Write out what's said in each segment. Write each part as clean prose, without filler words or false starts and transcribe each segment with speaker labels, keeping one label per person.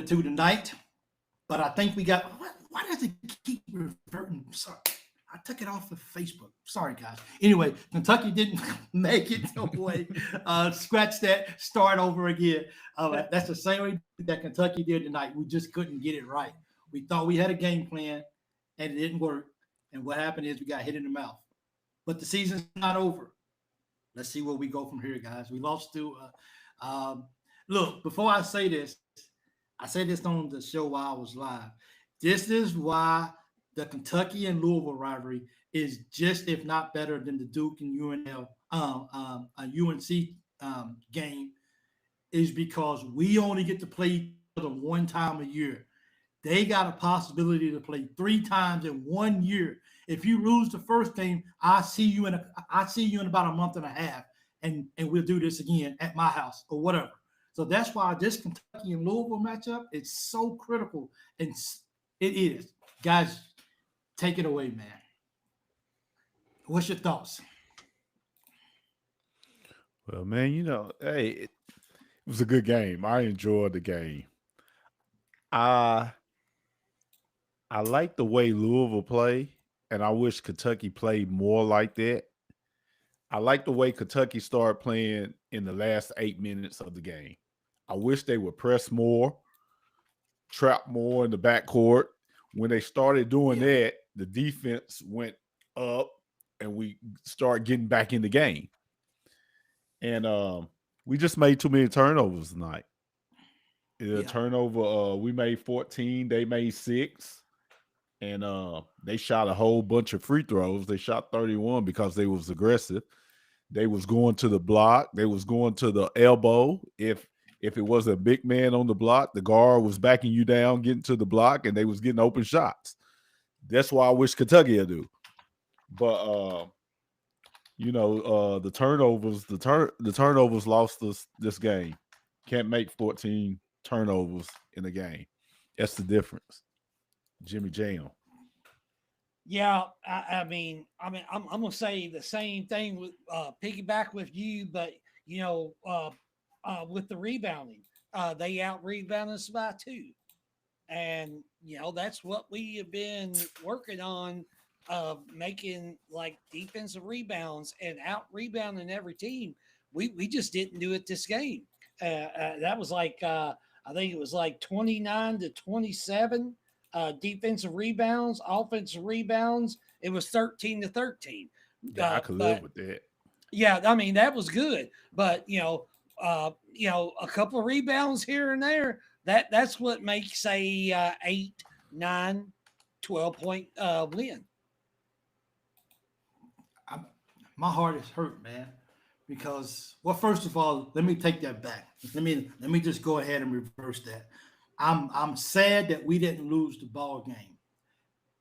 Speaker 1: to tonight, but I think we got. Why does it keep reverting? Sorry, I took it off of Facebook. Sorry, guys. Anyway, Kentucky didn't make it. No way. Scratch that. Start over again. That's the same way that Kentucky did tonight. We just couldn't get it right. We thought we had a game plan, and it didn't work. And what happened is we got hit in the mouth. But the season's not over. Let's see where we go from here, guys. We lost to. Look, before I say this, I said this on the show while I was live. This is why the Kentucky and Louisville rivalry is just, if not better, than the Duke and UNC game, is because we only get to play each other one time a year. They got a possibility to play 3 times in 1 year. If you lose the first game, I see you in about a month and a half, and we'll do this again at my house or whatever. So that's why this Kentucky and Louisville matchup is so critical, and it is. Guys, take it away, man. What's your thoughts?
Speaker 2: Well, man, hey, it was a good game. I enjoyed the game. I like the way Louisville play, and I wish Kentucky played more like that. I like the way Kentucky started playing in the last 8 minutes of the game. I wish they would press more, trap more in the backcourt. When they started doing that, the defense went up, and we started getting back in the game. And we just made too many turnovers tonight. Turnover, we made 14, they made 6. And they shot a whole bunch of free throws. They shot 31 because they was aggressive. They was going to the block. They was going to the elbow. If it was a big man on the block, the guard was backing you down, getting to the block, and they was getting open shots. That's why I wish Kentucky would do. But the turnovers lost us this game. Can't make 14 turnovers in a game. That's the difference. Jimmy Jam.
Speaker 3: Yeah, I'm gonna say the same thing with piggyback with you, but with the rebounding, they out rebounded us by 2, and that's what we have been working on, making like defensive rebounds and out rebounding every team. We just didn't do it this game. That was like I think it was like 29-27. Defensive rebounds, offensive rebounds, it was 13-13.
Speaker 2: Yeah, I could live with that.
Speaker 3: Yeah, I mean that was good, but a couple of rebounds here and there, that's what makes a 8, 9, 12-point win.
Speaker 1: My heart is hurt, man, because first of all, let me take that back. Let me just go ahead and reverse that. I'm sad that we didn't lose the ball game.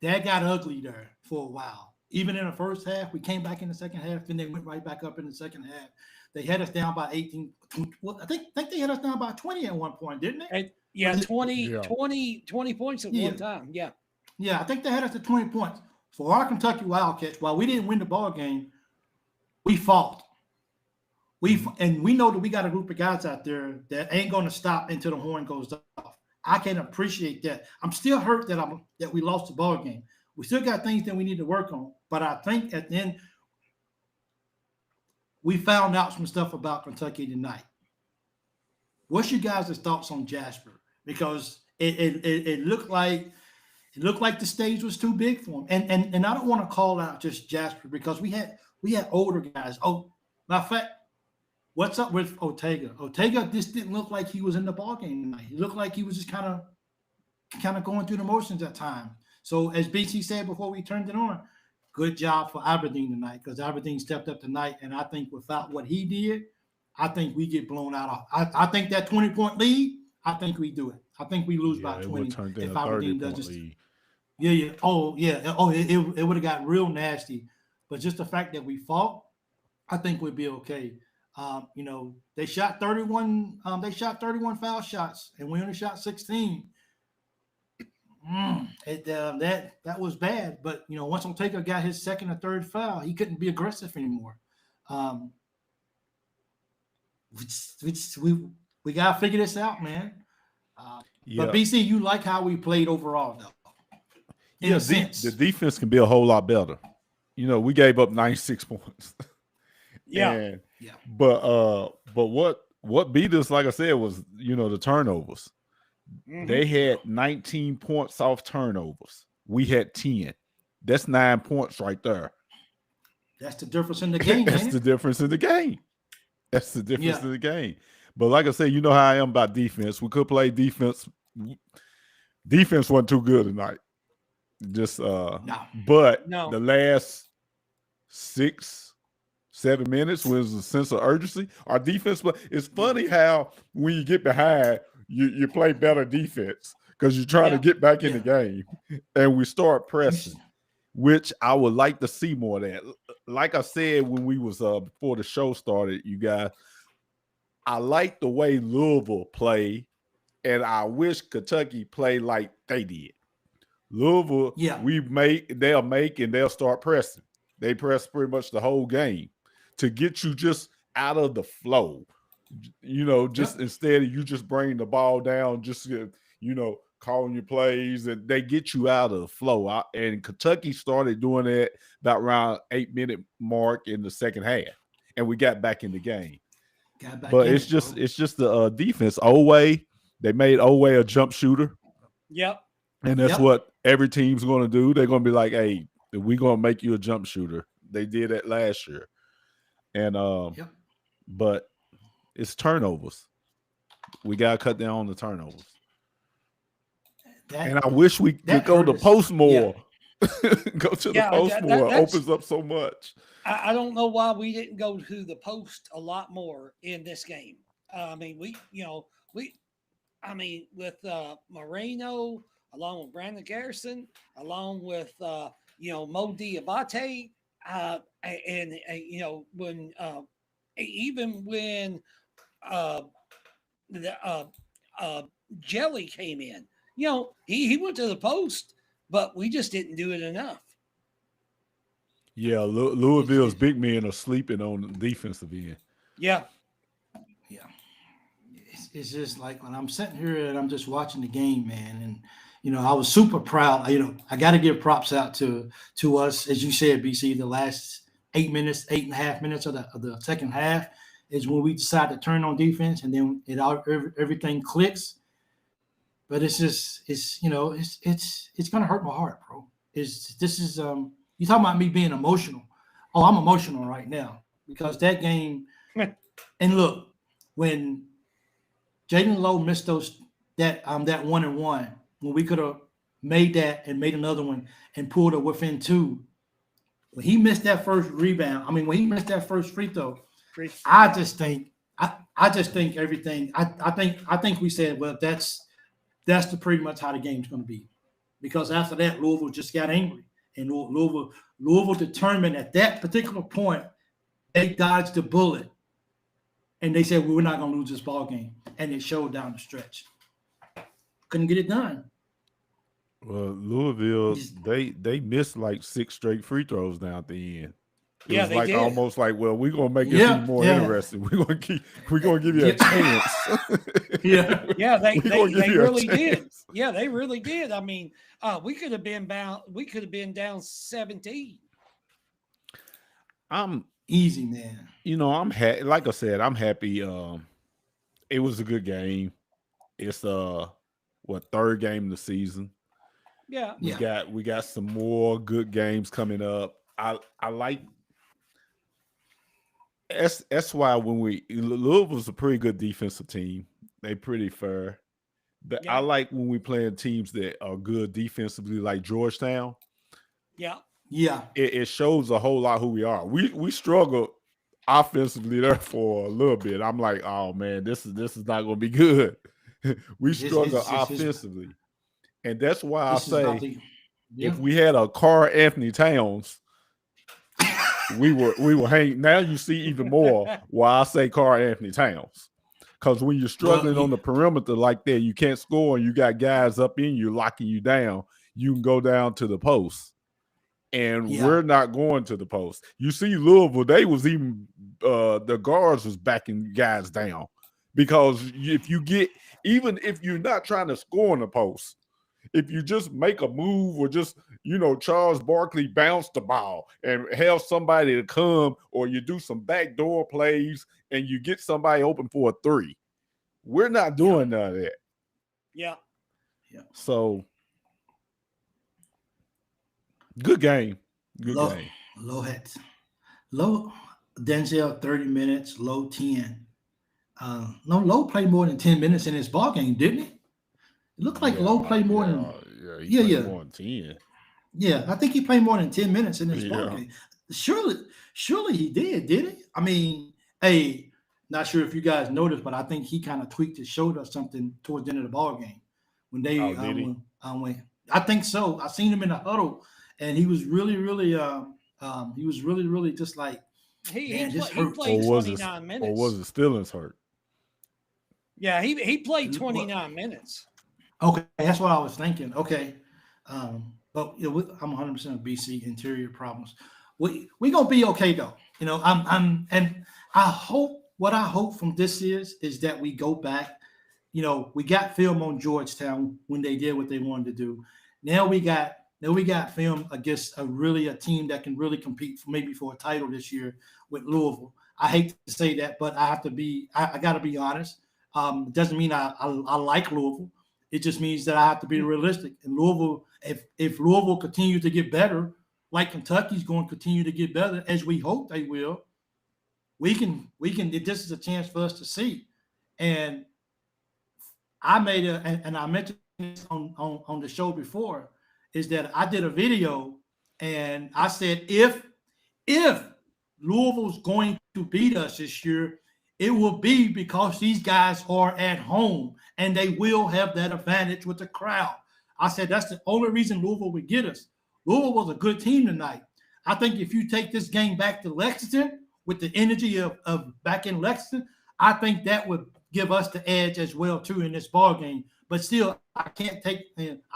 Speaker 1: That got ugly there for a while. Even in the first half, we came back in the second half, and they went right back up in the second half. They had us down by 18. Well, I think they had us down by 20 at one point, didn't they?
Speaker 3: Yeah, 20 points at one time. Yeah.
Speaker 1: Yeah, I think they had us at 20 points. For our Kentucky Wildcats, while we didn't win the ball game, we fought. And we know that we got a group of guys out there that ain't going to stop until the horn goes off. I can appreciate that. I'm still hurt that we lost the ball game. We still got things that we need to work on, but I think at the end we found out some stuff about Kentucky tonight. What's your guys' thoughts on Jasper? Because it looked like the stage was too big for him. And I don't want to call out just Jasper because we had older guys. Oh, matter of fact, what's up with Ortega? Ortega just didn't look like he was in the ballgame tonight. He looked like he was just kind of going through the motions at times. So as BC said before we turned it on, good job for Aberdeen tonight because Aberdeen stepped up tonight. And I think without what he did, I think we get blown out. I think that 20-point lead, I think we do it. I think we lose by 20 if Aberdeen does just. Yeah. Oh, yeah. Oh, it would have got real nasty. But just the fact that we fought, I think we'd be okay. They shot 31. They shot 31 foul shots, and we only shot 16. That was bad. But once Ortega got his second or third foul, he couldn't be aggressive anymore. We gotta figure this out, man. But BC, you like how we played overall, though. In a sense,
Speaker 2: the defense can be a whole lot better. We gave up 96 points. But what beat us, like I said, was the turnovers. Mm-hmm. They had 19 points off turnovers. We had 10. That's 9 points right there.
Speaker 1: That's the difference in the game.
Speaker 2: That's the difference in the game. That's the difference in the game. But like I said, you know how I am about defense. We could play defense. Defense wasn't too good tonight. Just the last 6-7 minutes was a sense of urgency. Our defense, it's funny how when you get behind, you play better defense because you're trying to get back in the game, and we start pressing, which I would like to see more of that. Like I said when we was before the show started, you guys, I like the way Louisville played, and I wish Kentucky played like they did. Louisville, they'll make and they'll start pressing. They press pretty much the whole game to get you just out of the flow. Instead of you just bringing the ball down, just calling your plays, and they get you out of the flow. And Kentucky started doing that about around 8-minute mark in the second half, and we got back in the game. But it's just the defense. They made Oway a jump shooter.
Speaker 3: Yep.
Speaker 2: And that's what every team's going to do. They're going to be like, hey, we're going to make you a jump shooter. They did that last year. And but it's turnovers. We got to cut down on the turnovers. And I wish we could go to post more. Go to the post more. It opens up so much.
Speaker 3: I don't know why we didn't go to the post a lot more in this game. With Moreno, along with Brandon Garrison, along with Mo Diabate, when Jelly came in, he went to the post, but we just didn't do it enough.
Speaker 2: Yeah, Louisville's big men are sleeping on the defensive end.
Speaker 3: Yeah.
Speaker 1: It's just like when I'm sitting here and I'm just watching the game, man, and I was super proud. I got to give props out to us, as you said, BC. The last 8.5 minutes of the second half is when we decide to turn on defense, and then everything clicks. But it's gonna hurt my heart, bro. You talking about me being emotional? Oh, I'm emotional right now because that game. And look, when Jaden Lowe missed that 1-and-1, when we could have made that and made another one and pulled it within 2. When he missed that first rebound, when he missed that first free throw, I just think everything. I think we said, well, that's pretty much how the game's going to be, because after that Louisville just got angry, and Louisville determined at that particular point they dodged the bullet, and they said, well, we're not going to lose this ball game, and it showed down the stretch. Couldn't get it done.
Speaker 2: Well, Louisville, they missed like 6 straight free throws down at the end. It was like almost like, well, we're gonna make it even more interesting. We're gonna give you a chance.
Speaker 3: They really did. Yeah, they really did. We could have been down 17.
Speaker 2: I'm
Speaker 1: easy, man.
Speaker 2: I'm happy. Like I said, I'm happy. It was a good game. It's third game of the season.
Speaker 3: Yeah.
Speaker 2: We got some more good games coming up. I like. That's why when Louisville's a pretty good defensive team. They pretty fair. I like when we playing teams that are good defensively, like Georgetown.
Speaker 3: Yeah.
Speaker 2: It shows a whole lot who we are. We struggled offensively there for a little bit. I'm like, oh man, this is not going to be good. We struggle offensively, and that's why I say if we had a Carl Anthony Towns, we were hanging. Now you see even more why I say Carl Anthony Towns, because when you're struggling on the perimeter like that, you can't score, and you got guys up in you locking you down. You can go down to the post. And we're not going to the post. You see Louisville, they was even the guards was backing guys down, because if you get even if you're not trying to score in the post, if you just make a move or just, Charles Barkley bounce the ball and have somebody to come, or you do some backdoor plays and you get somebody open for a three. We're not doing none of that.
Speaker 3: Yeah.
Speaker 2: So good game. Good game.
Speaker 1: Low Denzel 30 minutes, Low 10. No, Low played more than 10 minutes in this ball game, didn't he? It looked like Low played more than
Speaker 2: he played more than 10.
Speaker 1: Yeah, I think he played more than 10 minutes in this ball game. Surely he did he? I mean, hey, not sure if you guys noticed, but I think he kind of tweaked his shoulder or something towards the end of the ball game when they went. I think so. I seen him in the huddle, and he was really just like
Speaker 3: he played 29 minutes.
Speaker 2: Or was it Stillings hurt?
Speaker 3: Yeah, he played 29 minutes.
Speaker 1: Okay, that's what I was thinking. Okay, but I'm 100% BC interior problems. We gonna be okay though. I hope from this is that we go back. We got film on Georgetown when they did what they wanted to do. Now we got film against a team that can really compete for a title this year with Louisville. I hate to say that, but I got to be honest. It doesn't mean I like Louisville. It just means that I have to be realistic. And Louisville, if Louisville continues to get better, like Kentucky's going to continue to get better, as we hope they will, we can. This is a chance for us to see. And I I mentioned this on the show before, is that I did a video and I said if Louisville's going to beat us this year, it will be because these guys are at home and they will have that advantage with the crowd. I said that's the only reason Louisville would get us. Louisville was a good team tonight. I think if you take this game back to Lexington with the energy of back in Lexington, I think that would give us the edge as well too in this ball game. But still, I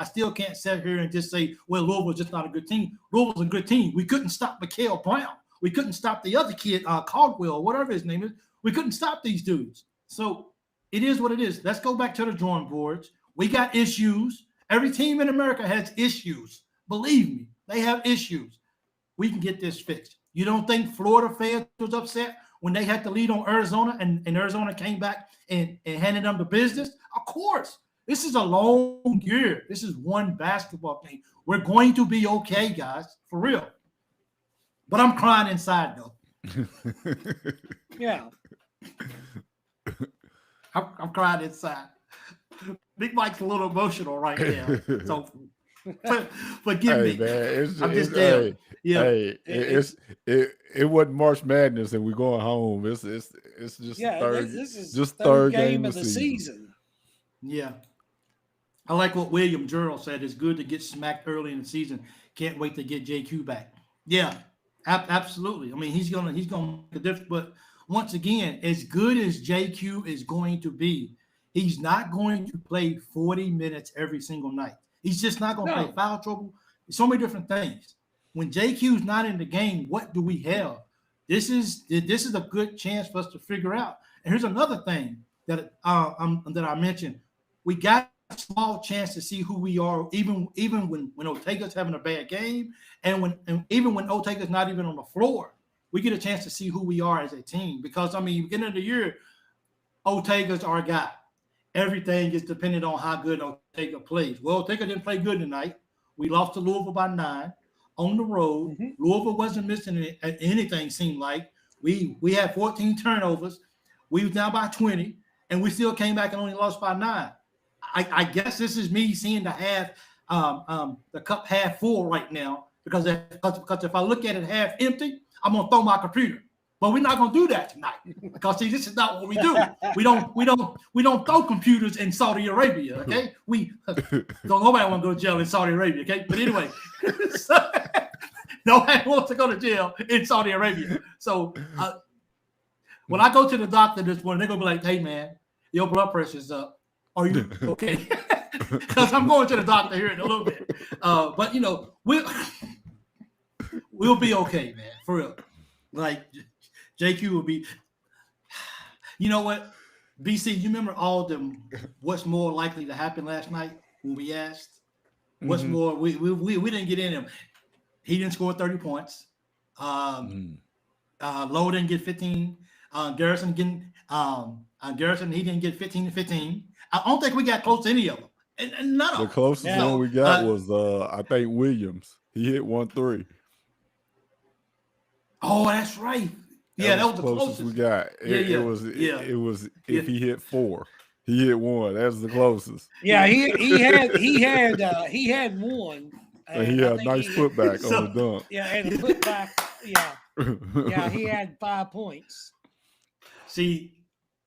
Speaker 1: still can't sit here and just say, well, Louisville's just not a good team. Louisville's a good team. We couldn't stop Mikael Brown. We couldn't stop the other kid, Caldwell, whatever his name is. We couldn't stop these dudes. So it is what it is. Let's go back to the drawing boards. We got issues. Every team in America has issues. Believe me, they have issues. We can get this fixed. You don't think Florida fans was upset when they had to lead on Arizona and Arizona came back and handed them the business? Of course. This is a long year. This is one basketball game. We're going to be okay, guys, for real. But I'm crying inside, though.
Speaker 3: Yeah.
Speaker 1: I'm crying inside. Big Mike's a little emotional right now. So forgive me.
Speaker 2: Man,
Speaker 1: I'm just there.
Speaker 2: It wasn't March Madness and we're going home. It's just
Speaker 3: this is third game of the season.
Speaker 1: Yeah. I like what William Gerald said. It's good to get smacked early in the season. Can't wait to get JQ back. Yeah, absolutely. I mean, he's gonna make a difference. But once again, as good as JQ is going to be, he's not going to play 40 minutes every single night. He's just not going to play foul trouble. So many different things. When JQ's not in the game, what do we have? This is a good chance for us to figure out. And here's another thing that I mentioned. We got a small chance to see who we are, even when Ortega's having a bad game, and even when Ortega's not even on the floor, we get a chance to see who we are as a team. Because beginning of the year, Ortega's our guy. Everything is dependent on how good Ortega plays. Well, Ortega didn't play good tonight. We lost to Louisville by 9 on the road. Mm-hmm. Louisville wasn't missing anything, seemed like. We had 14 turnovers. We was down by 20, and we still came back and only lost by 9. I guess this is me seeing the cup half full right now, because if I look at it half empty, I'm gonna throw my computer. But we're not gonna do that tonight, because see, this is not what we do. We don't throw computers in Saudi Arabia, okay? Don't nobody want to go to jail in Saudi Arabia, okay? But anyway, nobody wants to go to jail in Saudi Arabia. So when I go to the doctor this morning, they're gonna be like, "Hey man, your blood pressure's up. Are you okay?" Because I'm going to the doctor here in a little bit. But we'll be okay, man, for real. Like JQ will be. You know what? BC, you remember all them? What's more likely to happen last night when we asked? What's more? We didn't get in him. He didn't score 30 points. Lowe didn't get 15. Garrison he didn't get 15 to 15. I don't think we got close to any of them. And none of them.
Speaker 2: The closest one we got was I think Williams. He hit 1-3.
Speaker 1: Oh, that's right. Yeah, that was the closest
Speaker 2: we got. It was if he hit 4, he hit 1. That's the closest.
Speaker 3: Yeah, he had one.
Speaker 2: And he had a nice putback on the dunk.
Speaker 3: Yeah, and a putback. Yeah. Yeah, he had 5 points.
Speaker 1: See,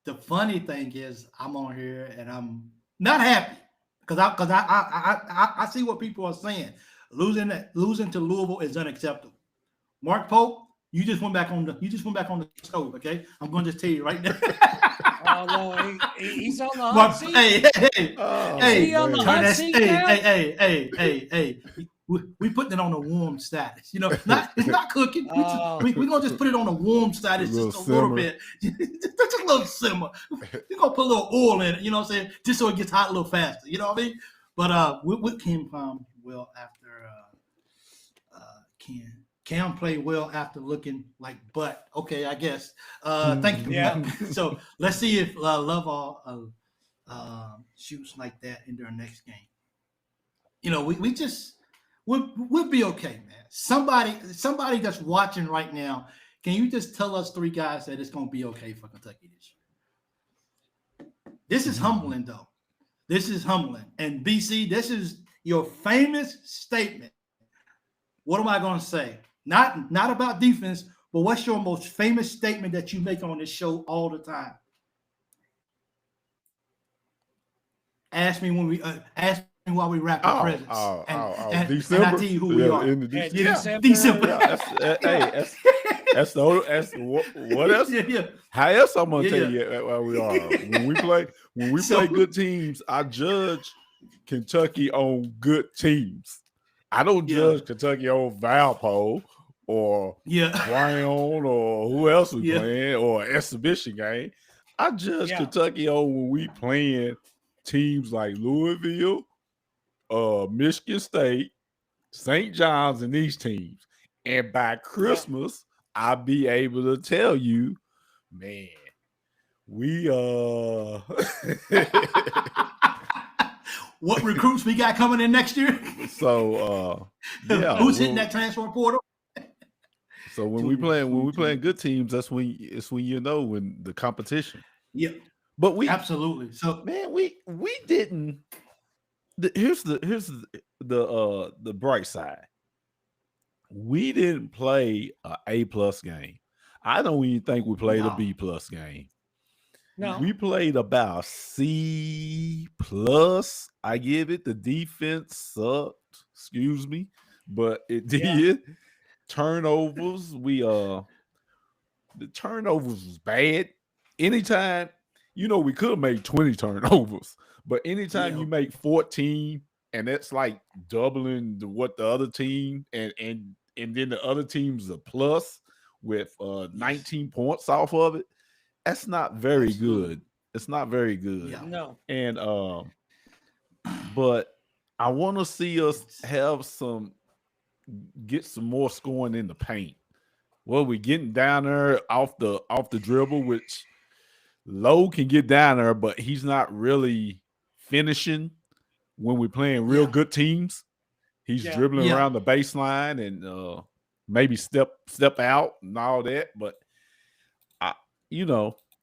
Speaker 1: the funny thing is I'm on here and I'm not happy because I see what people are saying. Losing to Louisville is unacceptable. Mark Pope, you just went back on the stove, okay? I'm going to just tell you right now.
Speaker 3: Oh no, he's on the hot seat.
Speaker 1: Hey,
Speaker 3: on the hot seat now?
Speaker 1: Hey. We putting it on a warm status. You know, it's not cooking. We're gonna just put it on a warm status just a little bit. Just a little simmer. We're gonna put a little oil in it, you know what I'm saying? Just so it gets hot a little faster. You know what I mean? But we came well after Cam played well after looking like butt. Okay, I guess. Thank you.
Speaker 3: Yeah.
Speaker 1: So let's see if Love shoots like that in their next game. You know, we'll be okay, man. Somebody that's watching right now, can you just tell us 3 guys that it's going to be okay for Kentucky this year? This is humbling, though. This is humbling. And BC, this is your famous statement. What am I going to say? Not about defense, but what's your most famous statement that you make on this show all the time? Ask me while we wrap the presents.
Speaker 2: December.
Speaker 1: And I tell you who we are.
Speaker 3: December.
Speaker 2: That's what else?
Speaker 1: Yeah.
Speaker 2: How else I'm gonna tell you where we are? When we play good teams, I judge Kentucky on good teams. I don't judge Kentucky on Valpo or Brown or who else we playing or exhibition game. I judge Kentucky on when we playing teams like Louisville, Michigan State, St. John's, and these teams. And by Christmas, I'll be able to tell you, man, we
Speaker 1: what recruits we got coming in next year?
Speaker 2: So
Speaker 1: who's hitting that transfer portal?
Speaker 2: So when we playing good teams, it's when you know when the competition.
Speaker 1: Yeah.
Speaker 2: But we absolutely. So man, we didn't. Here's the bright side. We didn't play a A+ game. I don't even think we played a B+ game.
Speaker 3: No,
Speaker 2: we played about C+. I give it. The defense sucked. Excuse me, but it did. Yeah. Turnovers. The turnovers was bad. Anytime, we could have made 20 turnovers, but anytime you make 14, and that's like doubling what the other team, and then the other team's a plus with 19 points off of it. That's not very good. It's not very good.
Speaker 3: Yeah. No.
Speaker 2: And but I want to see us get some more scoring in the paint. Well, we're getting down there off the dribble, which Lowe can get down there, but he's not really finishing when we're playing real good teams. He's dribbling around the baseline and maybe step out and all that. But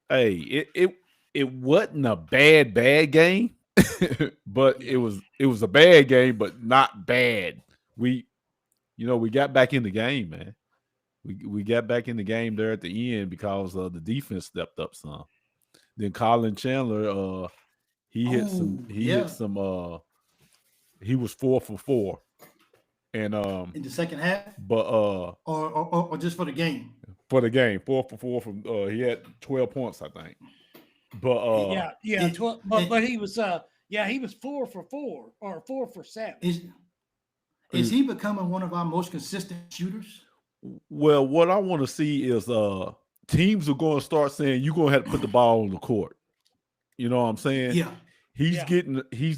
Speaker 2: hey, it wasn't a bad game, but it was a bad game, but not bad. We got back in the game, man. We got back in the game there at the end because the defense stepped up some. Then Colin Chandler, he hit some. He was 4 for 4, and
Speaker 1: in the second half,
Speaker 2: but
Speaker 1: or just for the game.
Speaker 2: For the game, 4 for 4 from he had 12 points, I think. But
Speaker 3: 12, but he was he was 4 for 4 or 4 for 7.
Speaker 1: Is he becoming one of our most consistent shooters?
Speaker 2: Well, what I want to see is teams are going to start saying you're going to have to put the ball on the court. You know what I'm saying?
Speaker 1: Yeah.
Speaker 2: He's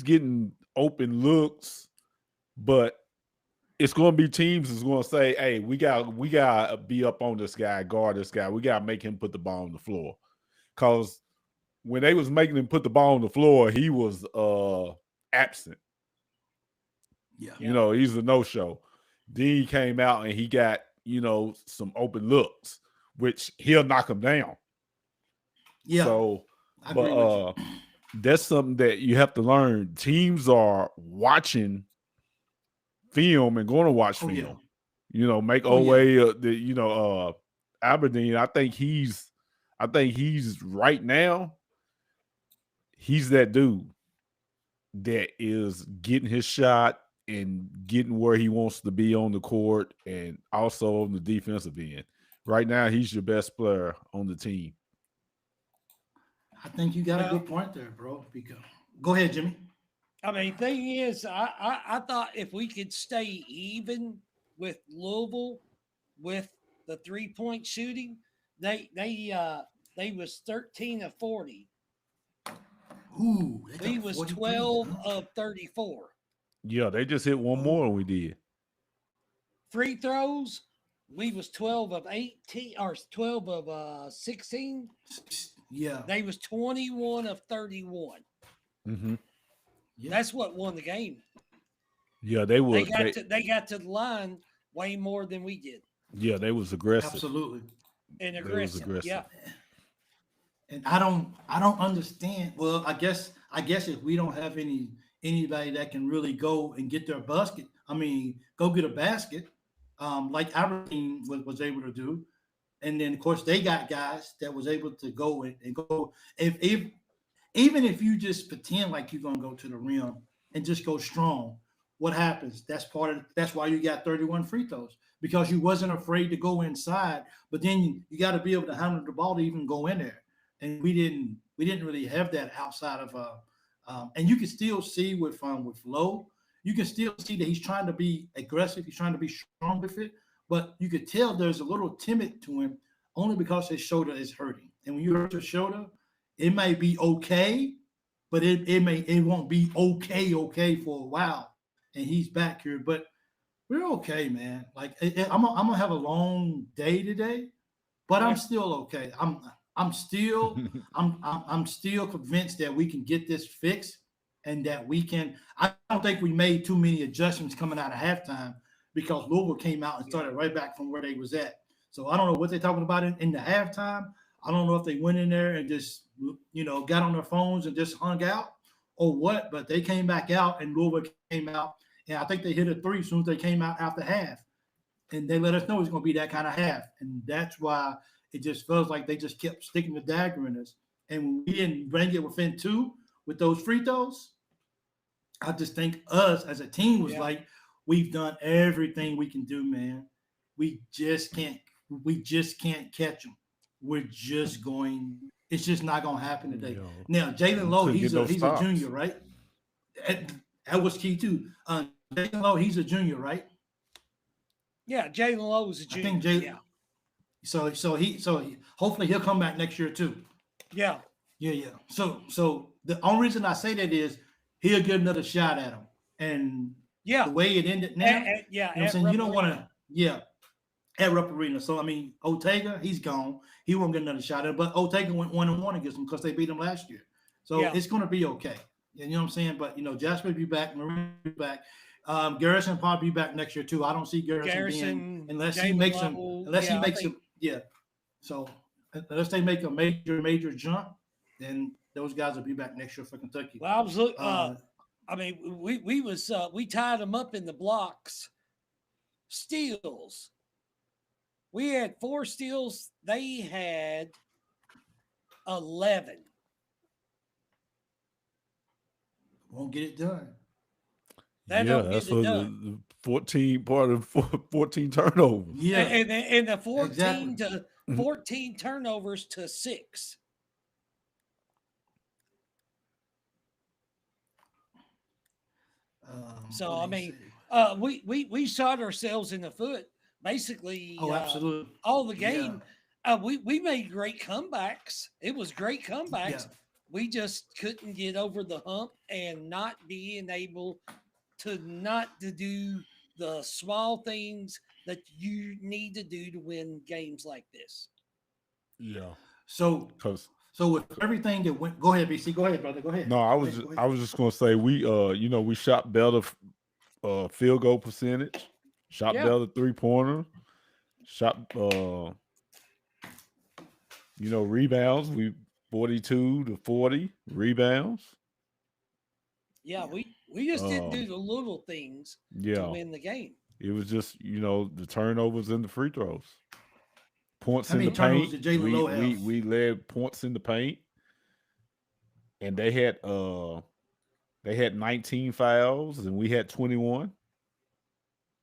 Speaker 2: getting open looks, but it's going to be teams that's going to say, "Hey, we got to be up on this guy, guard this guy. We got to make him put the ball on the floor." Because when they was making him put the ball on the floor, he was absent.
Speaker 1: Yeah.
Speaker 2: You know, he's a no-show. Then he came out and he got, you know, some open looks, which he'll knock him down.
Speaker 1: Yeah.
Speaker 2: So,
Speaker 1: I agree with you.
Speaker 2: That's something that you have to learn. Teams are watching film and going to watch film.
Speaker 1: Yeah.
Speaker 2: You know, make Owe, Aberdeen. I think he's right now. He's that dude that is getting his shot and getting where he wants to be on the court and also on the defensive end. Right now, he's your best player on the team.
Speaker 1: I think you got a good point there, bro. Go ahead, Jimmy.
Speaker 3: I mean, thing is, I thought if we could stay even with Louisville with the 3-point shooting, they was 13 of 40.
Speaker 1: Ooh,
Speaker 3: we was 12 of 34.
Speaker 2: Yeah, they just hit one more than we did.
Speaker 3: Free throws, we was 12 of 18 or 12 of 16.
Speaker 1: Yeah.
Speaker 3: They was 21 of 31.
Speaker 2: Mm-hmm.
Speaker 3: Yeah. That's what won the game.
Speaker 2: Yeah, they were.
Speaker 3: They got to the line way more than we did.
Speaker 2: Yeah, they was aggressive.
Speaker 1: Absolutely.
Speaker 3: And aggressive. Yeah.
Speaker 1: And I don't understand. Well, I guess if we don't have anybody that can really go and get their basket, go get a basket, like Aberdeen was able to do. And then, of course, they got guys that was able to go and go. Even if you just pretend like you're going to go to the rim and just go strong, what happens? That's why you got 31 free throws, because you wasn't afraid to go inside. But then you got to be able to handle the ball to even go in there. And we didn't really have that outside of and you can still see with Lowe, you can still see that he's trying to be aggressive. He's trying to be strong with it. But you could tell there's a little timid to him only because his shoulder is hurting. And when you hurt your shoulder, it may be okay, but it won't be okay for a while. And he's back here, but we're okay, man. Like I'm gonna have a long day today, but I'm still okay. I'm still convinced that we can get this fixed and that we can. I don't think we made too many adjustments coming out of halftime, because Louisville came out and started right back from where they was at. So I don't know what they're talking about in the halftime. I don't know if they went in there and just, got on their phones and just hung out or what, but they came back out and Louisville came out. And I think they hit a 3 as soon as they came out after half. And they let us know it's going to be that kind of half. And that's why it just feels like they just kept sticking the dagger in us. And when we didn't bring it within 2 with those free throws, I just think us as a team was like, we've done everything we can do, man. We just can't catch them. It's just not going to happen today. Now, Jalen Lowe, he's a junior, right? That was key too. Jalen Lowe, he's a junior, right?
Speaker 3: Yeah, Jalen Lowe is a junior.
Speaker 1: I think So hopefully he'll come back next year too.
Speaker 3: Yeah.
Speaker 1: So the only reason I say that is he'll get another shot at him. And the way it ended now, you know what I'm saying? You don't want to, at Rupp Arena. So Ortega, he's gone. He won't get another shot at him. But Ortega went 1-1 against him because they beat him last year. So it's going to be okay. You know what I'm saying? But Jasper will be back, Marie will be back. Garrison will probably be back next year too. I don't see Garrison being, unless he makes him. So unless they make a major jump, then those guys will be back next year for Kentucky.
Speaker 3: Well, I was we tied them up in the blocks. Steals. We had 4 steals. They had 11.
Speaker 1: Won't get it done.
Speaker 2: That's what the 14 part of 14 turnovers.
Speaker 3: Yeah, and the 14 turnovers to 6. We shot ourselves in the foot basically.
Speaker 1: Absolutely.
Speaker 3: All the game. We made great comebacks. It was great comebacks, we just couldn't get over the hump and not being able to do the small things that you need to do to win games like this.
Speaker 2: Yeah.
Speaker 1: So
Speaker 2: Because
Speaker 1: with everything that went, go ahead, BC. Go ahead, brother. Go ahead.
Speaker 2: no, I was just gonna say we we shot better field goal percentage, shot better 3-pointer, shot rebounds. We 42 to 40 rebounds.
Speaker 3: Yeah, we just didn't do the little things to win the game.
Speaker 2: It was just, the turnovers and the free throws. Points
Speaker 1: How
Speaker 2: in
Speaker 1: many
Speaker 2: the
Speaker 1: turnovers
Speaker 2: paint.
Speaker 1: did Jalen Lowe have?
Speaker 2: We led points in the paint. And they had 19 fouls and we had 21.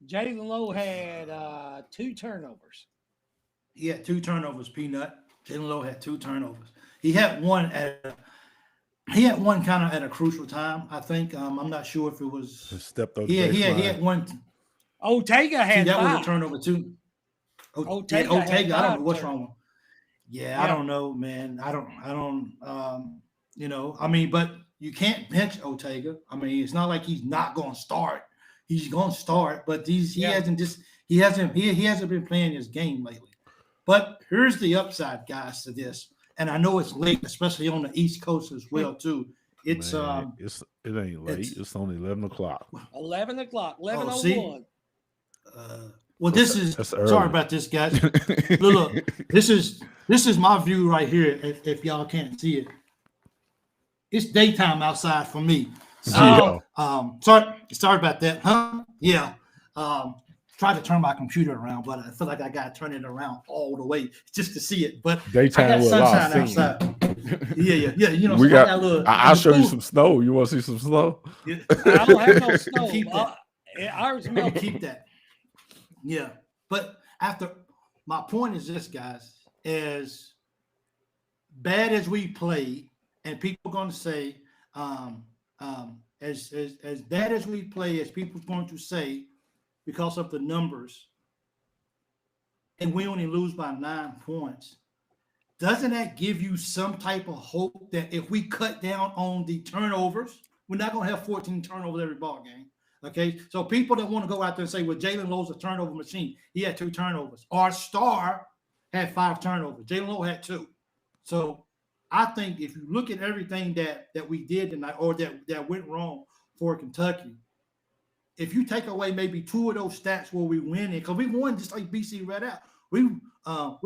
Speaker 3: Jalen Lowe had 2 turnovers.
Speaker 1: He had 2 turnovers, Peanut. Jalen Lowe had 2 turnovers. He had one kind of at a crucial time, I think. I'm not sure if it was.
Speaker 2: He stepped over.
Speaker 1: He had one.
Speaker 3: Ortega had 5.
Speaker 1: That was a turnover too. Ortega, I don't know what's wrong with him. Yeah, I don't know, man. I don't. But you can't bench Ortega. I mean, it's not like he's not going to start. He's going to start, but he hasn't been playing his game lately. But here's the upside, guys, to this. And I know it's late, especially on the East Coast as well, too. It
Speaker 2: ain't late. It's only 11 o'clock.
Speaker 3: 11 o'clock. 11:01.
Speaker 1: Well, sorry about this, guys. Look, this is my view right here. If y'all can't see it, it's daytime outside for me. So, sorry about that, huh? Yeah. Tried to turn my computer around, but I feel like I got to turn it around all the way just to see it. But
Speaker 2: daytime,
Speaker 1: I got sunshine outside. Yeah.
Speaker 2: I'll show you some snow. You want to see some snow?
Speaker 1: Yeah.
Speaker 3: I don't have no snow.
Speaker 1: Keep that.
Speaker 3: Ours melted.
Speaker 1: Keep that. Yeah, but my point is this, guys, as bad as we played, and people are going to say, as bad as we play, as people are going to say, because of the numbers, and we only lose by 9 points, doesn't that give you some type of hope that if we cut down on the turnovers, we're not going to have 14 turnovers every ball game? Okay, so people that want to go out there and say, well, Jalen Lowe's a turnover machine. He had 2 turnovers. Our star had 5 turnovers. Jalen Lowe had 2. So I think if you look at everything that we did tonight, or that went wrong for Kentucky, if you take away maybe 2 of those stats where we win it, because we won just like BC read out. We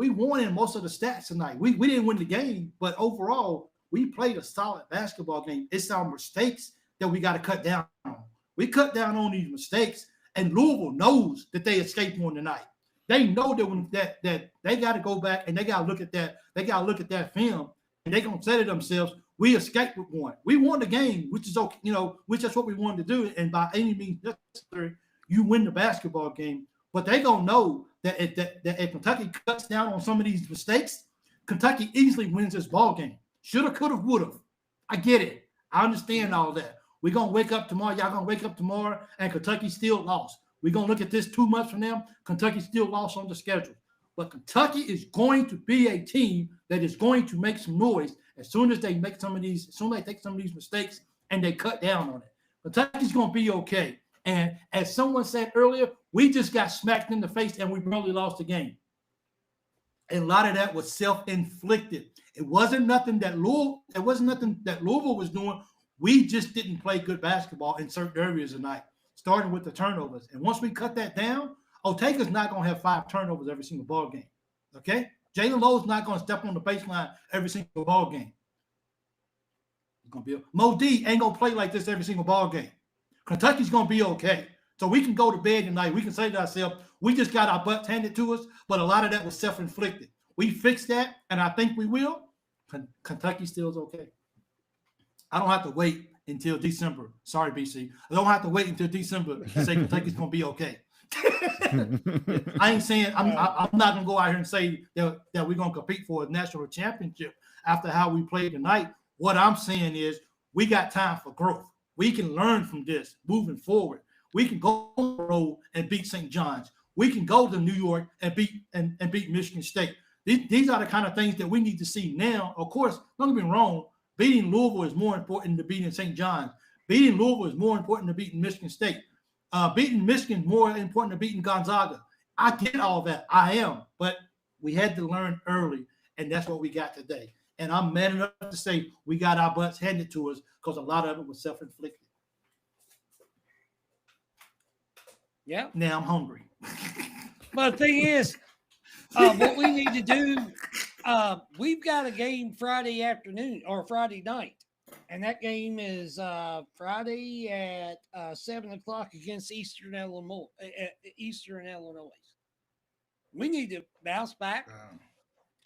Speaker 1: won in most of the stats tonight. We didn't win the game, but overall, we played a solid basketball game. It's our mistakes that we got to cut down on. We cut down on these mistakes, and Louisville knows that they escaped one tonight. They know that that they got to go back and they got to look at that. They got to look at that film, and they're gonna say to themselves, "We escaped with one. We won the game, which is okay. Which is what we wanted to do. And by any means necessary, you win the basketball game. But they gonna know that if Kentucky cuts down on some of these mistakes, Kentucky easily wins this ball game. Shoulda, coulda, woulda. I get it. I understand all that. We're going to wake up tomorrow. Y'all going to wake up tomorrow, and Kentucky still lost. We're going to look at this 2 months from now. Kentucky still lost on the schedule. But Kentucky is going to be a team that is going to make some noise as soon as they take some of these mistakes and they cut down on it. Kentucky's going to be okay. And as someone said earlier, we just got smacked in the face and we barely lost the game. And a lot of that was self-inflicted. It wasn't nothing that Louisville was doing. We just didn't play good basketball in certain areas tonight, starting with the turnovers. And once we cut that down, Ortega's not going to have 5 turnovers every single ball game. Okay? Jalen Lowe's not going to step on the baseline every single ball game. Mo D ain't going to play like this every single ball game. Kentucky's going to be okay. So we can go to bed tonight. We can say to ourselves, we just got our butts handed to us, but a lot of that was self-inflicted. We fixed that, and I think we will. Kentucky still is okay. I don't have to wait until December. Sorry, BC. I don't have to wait until December to say Kentucky's going to be okay. I ain't saying I'm not going to go out here and say that we're going to compete for a national championship after how we played tonight. What I'm saying is we got time for growth. We can learn from this moving forward. We can go on the road and beat St. John's. We can go to New York and beat Michigan State. These are the kind of things that we need to see now. Of course, don't get me wrong. Beating Louisville is more important than beating St. John's. Beating Louisville is more important than beating Michigan State. Beating Michigan is more important than beating Gonzaga. I get all that. I am. But we had to learn early, and that's what we got today. And I'm man enough to say we got our butts handed to us because a lot of it was self-inflicted.
Speaker 3: Yeah.
Speaker 1: Now I'm hungry.
Speaker 3: But the thing is, what we need to do, we've got a game Friday afternoon or Friday night. And that game is Friday at 7 o'clock against Eastern Illinois. We need to bounce back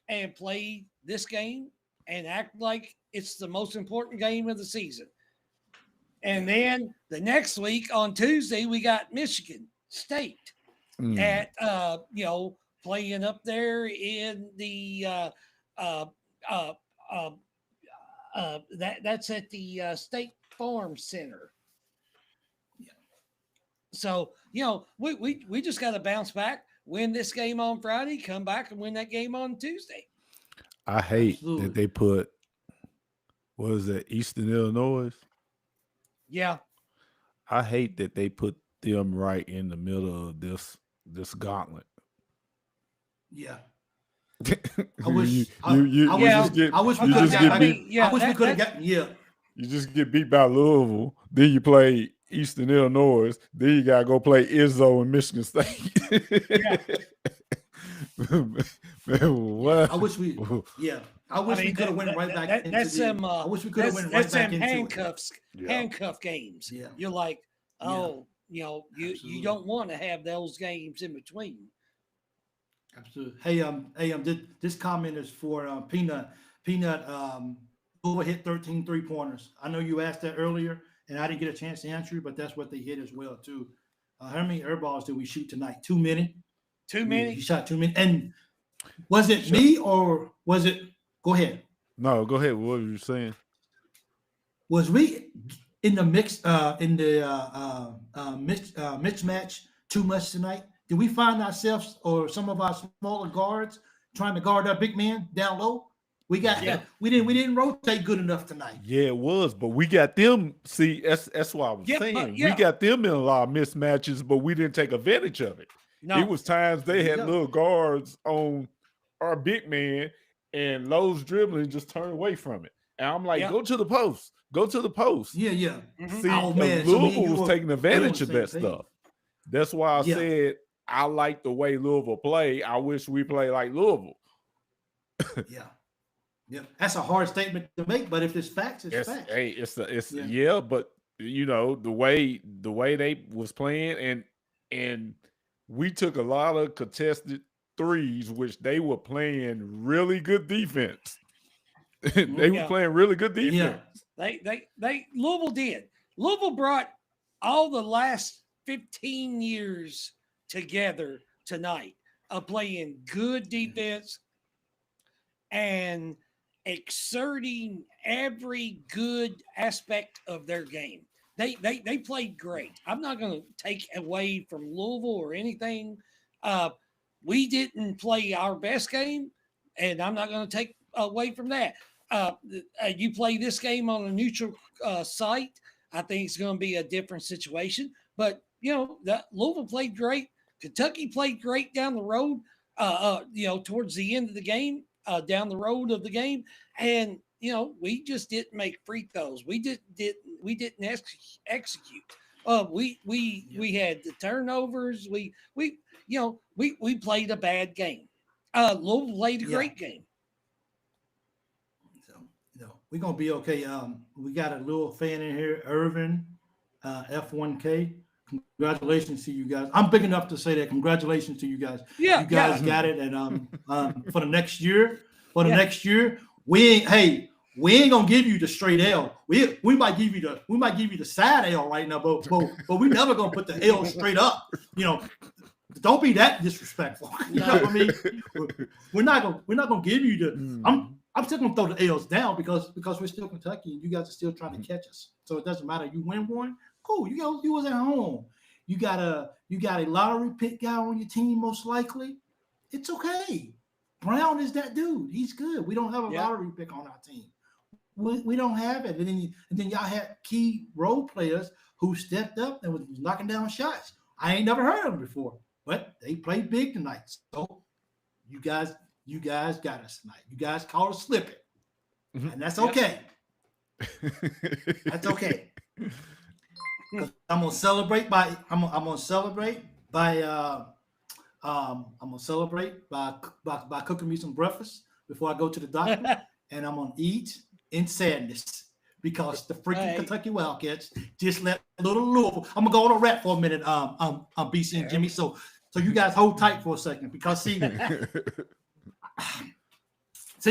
Speaker 3: and play this game and act like it's the most important game of the season. And then the next week on Tuesday, we got Michigan State at playing up there in the that's at the State Farm Center. Yeah. So we just got to bounce back, win this game on Friday, come back and win that game on Tuesday.
Speaker 2: I hate that they put, what is that, Eastern Illinois?
Speaker 3: Yeah.
Speaker 2: I hate that they put them right in the middle of this gauntlet.
Speaker 1: Yeah.
Speaker 2: I wish we could have
Speaker 1: gotten. Yeah.
Speaker 2: You just get beat by Louisville, then you play Eastern Illinois, then you gotta go play Izzo and Michigan State. Man, what?
Speaker 1: I wish we. Yeah. I wish we could have went right back into
Speaker 3: that's
Speaker 1: the. I wish we could have went right back into
Speaker 3: handcuff games.
Speaker 1: Yeah.
Speaker 3: You're like, you don't want to have those games in between.
Speaker 1: Absolutely. This comment is for Peanut. Peanut, Louisville hit 13 3-pointers. I know you asked that earlier, and I didn't get a chance to answer you, but that's what they hit as well too. How many air balls did we shoot tonight? Too many.
Speaker 3: Too many.
Speaker 1: You shot too many. And was it me or was it? Go ahead.
Speaker 2: No, go ahead. What were you saying?
Speaker 1: Was we in the mix mismatch too much tonight? Did we find ourselves or some of our smaller guards trying to guard our big man down low? We didn't rotate good enough tonight.
Speaker 2: Yeah, it was, but we got them. See, that's what I was saying. We got them in a lot of mismatches, but we didn't take advantage of it. No. It was times they had little guards on our big man, and Lowe's dribbling just turned away from it. And I'm like, go to the post. Go to the post.
Speaker 1: Yeah, yeah.
Speaker 2: Mm-hmm. See, Louisville was taking advantage of that stuff. That's why I said I like the way Louisville play. I wish we play like Louisville.
Speaker 1: Yeah. That's a hard statement to make, but if it's facts, it's facts.
Speaker 2: Hey, but the way they was playing and we took a lot of contested threes, which they were playing really good defense. They were playing really good defense.
Speaker 3: They Louisville did. Louisville brought all the last 15 years together tonight of playing good defense and exerting every good aspect of their game. They played great. I'm not going to take away from Louisville or anything. We didn't play our best game, and I'm not going to take away from that. You play this game on a neutral site, I think it's going to be a different situation. But, Louisville played great. Kentucky played great down the road, towards the end of the game, down the road of the game. And, we just didn't make free throws. We didn't execute. We had the turnovers. We played a bad game. Louisville played a great game.
Speaker 1: So, we're going to be okay. We got a little fan in here, Irvin, F1K. Congratulations to you guys. I'm big enough to say that. Congratulations to you guys. Yeah, you guys got it. And for the next year, we ain't gonna give you the straight L. We might give you the side L right now, but we never gonna put the L straight up. Don't be that disrespectful. You know what I mean? We're not gonna give you the. I'm still gonna throw the L's down because we're still Kentucky and you guys are still trying to catch us. So it doesn't matter. You win one, cool. You was at home. You got a lottery pick guy on your team, most likely. It's okay. Brown is that dude. He's good. We don't have a lottery pick on our team. we don't have it. And then y'all had key role players who stepped up and was knocking down shots. I ain't never heard of them before, but they played big tonight. So you guys got us tonight. You guys called us slipping, and that's okay. That's okay. I'm gonna celebrate by cooking me some breakfast before I go to the doctor, and I'm gonna eat in sadness because the freaking Kentucky Wildcats just let little Louisville. I'm gonna go on a rap for a minute, BC and Jimmy. So you guys hold tight for a second because see,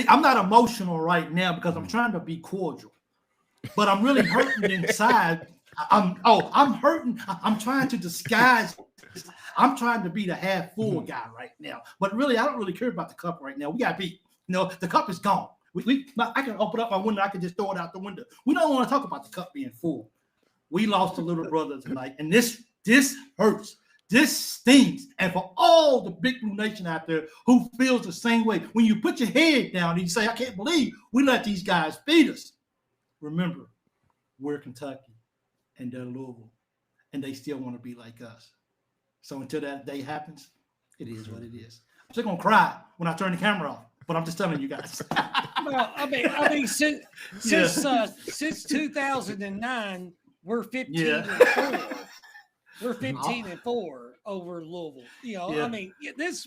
Speaker 1: I'm not emotional right now because I'm trying to be cordial, but I'm really hurting inside. I'm hurting. I'm trying to disguise. I'm trying to be the half full guy right now, but really, I don't really care about the cup right now. We got beat. The cup is gone. I can open up my window. I can just throw it out the window. We don't want to talk about the cup being full. We lost a little brother tonight, and this hurts. This stings. And for all the Big Blue Nation out there who feels the same way, when you put your head down and you say, I can't believe we let these guys beat us. Remember, we're Kentucky and they're Louisville, and they still want to be like us. So until that day happens, it is what it is. I'm still going to cry when I turn the camera off, but I'm just telling you guys.
Speaker 3: Well, I mean, since 2009, we're 15 and 4. We're 15 and 4 over Louisville. I mean, this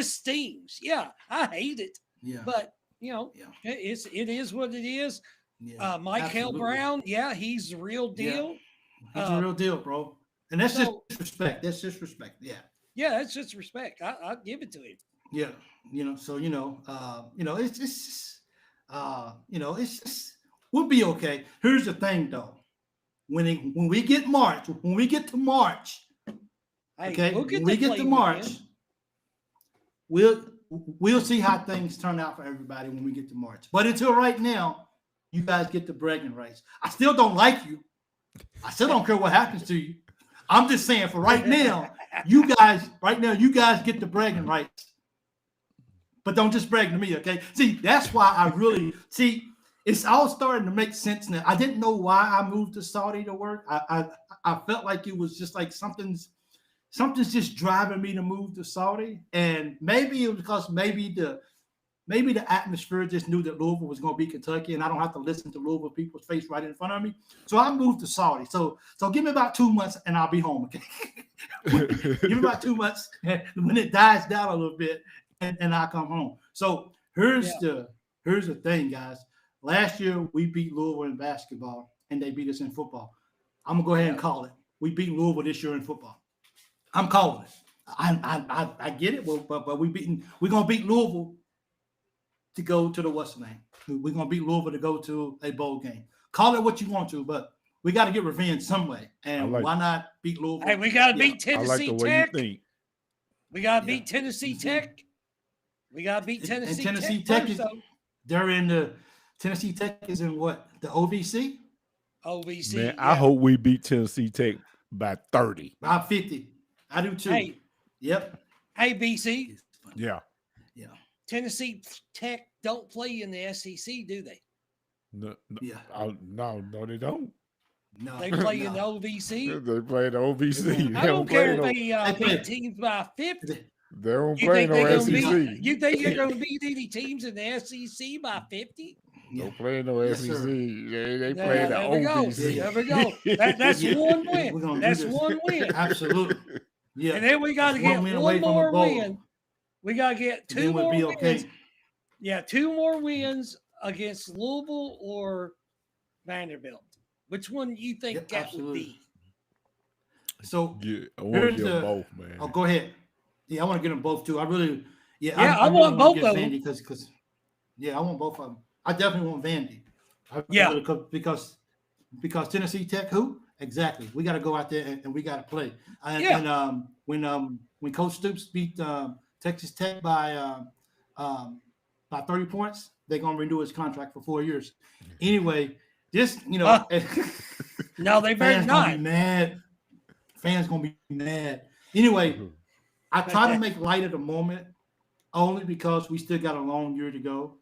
Speaker 3: stings. Yeah, I hate it. Yeah, but it is what it is. Yeah, Mike Hale Brown, he's the real deal.
Speaker 1: He's the real deal, bro. And that's just respect. That's just respect. Yeah.
Speaker 3: Yeah, that's just respect. I'll give it to him.
Speaker 1: Yeah, it's just we'll be okay. Here's the thing, though. When we get to March, when we get to March, we'll see how things turn out for everybody when we get to March. But until right now, you guys get the bragging rights. I still don't like you. I still don't care what happens to you. I'm just saying for right now, you guys get the bragging rights. But don't just brag to me, okay? See, that's why I really it's all starting to make sense now. I didn't know why I moved to Saudi to work. I felt like it was just like something's just driving me to move to Saudi. And maybe it was because maybe the atmosphere just knew that Louisville was going to beat Kentucky, and I don't have to listen to Louisville people's face right in front of me. So I moved to Saudi. So give me about 2 months, and I'll be home. Okay, give me about 2 months when it dies down a little bit, and I'll come home. So here's the thing, guys. Last year we beat Louisville in basketball, and they beat us in football. I'm gonna go ahead and call it. We beat Louisville this year in football. I'm calling it. I get it, but we're gonna beat Louisville to go to the what's the name? We're gonna beat Louisville to go to a bowl game. Call it what you want to, but we got to get revenge some way. And why not beat Louisville?
Speaker 3: Hey, we got to beat Tennessee Tech. We got to beat Tennessee
Speaker 1: Mm-hmm.
Speaker 3: Tech. We got to beat Tennessee Tech.
Speaker 1: And Tennessee Tech they're in the Tennessee Tech is in what? The OVC?
Speaker 3: OVC.
Speaker 2: Man, I hope we beat Tennessee Tech by 30.
Speaker 1: By 50. I do too.
Speaker 3: Hey.
Speaker 1: Yep.
Speaker 3: Hey, BC.
Speaker 2: Yeah.
Speaker 1: Yeah.
Speaker 3: Tennessee Tech don't play in the SEC, do they?
Speaker 2: No,
Speaker 1: yeah.
Speaker 2: No, they don't.
Speaker 3: No, they play in the OVC.
Speaker 2: They play in the OVC.
Speaker 3: I don't care if they beat teams by 50.
Speaker 2: They don't play no SEC.
Speaker 3: You think you're going to beat any teams in the SEC by 50?
Speaker 2: Don't play no SEC. They play in the OVC.
Speaker 3: There we go. That's one win. That's one win.
Speaker 1: Absolutely. Yeah.
Speaker 3: And then we got to get one more win. We got to get two more wins. Okay. Yeah, 2 more wins against Louisville or Vanderbilt. Which one do you think that would be?
Speaker 1: So
Speaker 2: I want to get both, man.
Speaker 1: Oh, go ahead. Yeah, I want to get them both too. I really,
Speaker 3: I want both of them.
Speaker 1: Because I want both of them. I definitely want Vandy. Because Tennessee Tech, who? Exactly. We got to go out there and we got to play. And when Coach Stoops beat Texas Tech by 30 points, they're gonna renew his contract for 4 years. Anyway, this
Speaker 3: no, they better not.
Speaker 1: Gonna be mad. Fans gonna be mad. Anyway, I try to make light of the moment only because we still got a long year to go.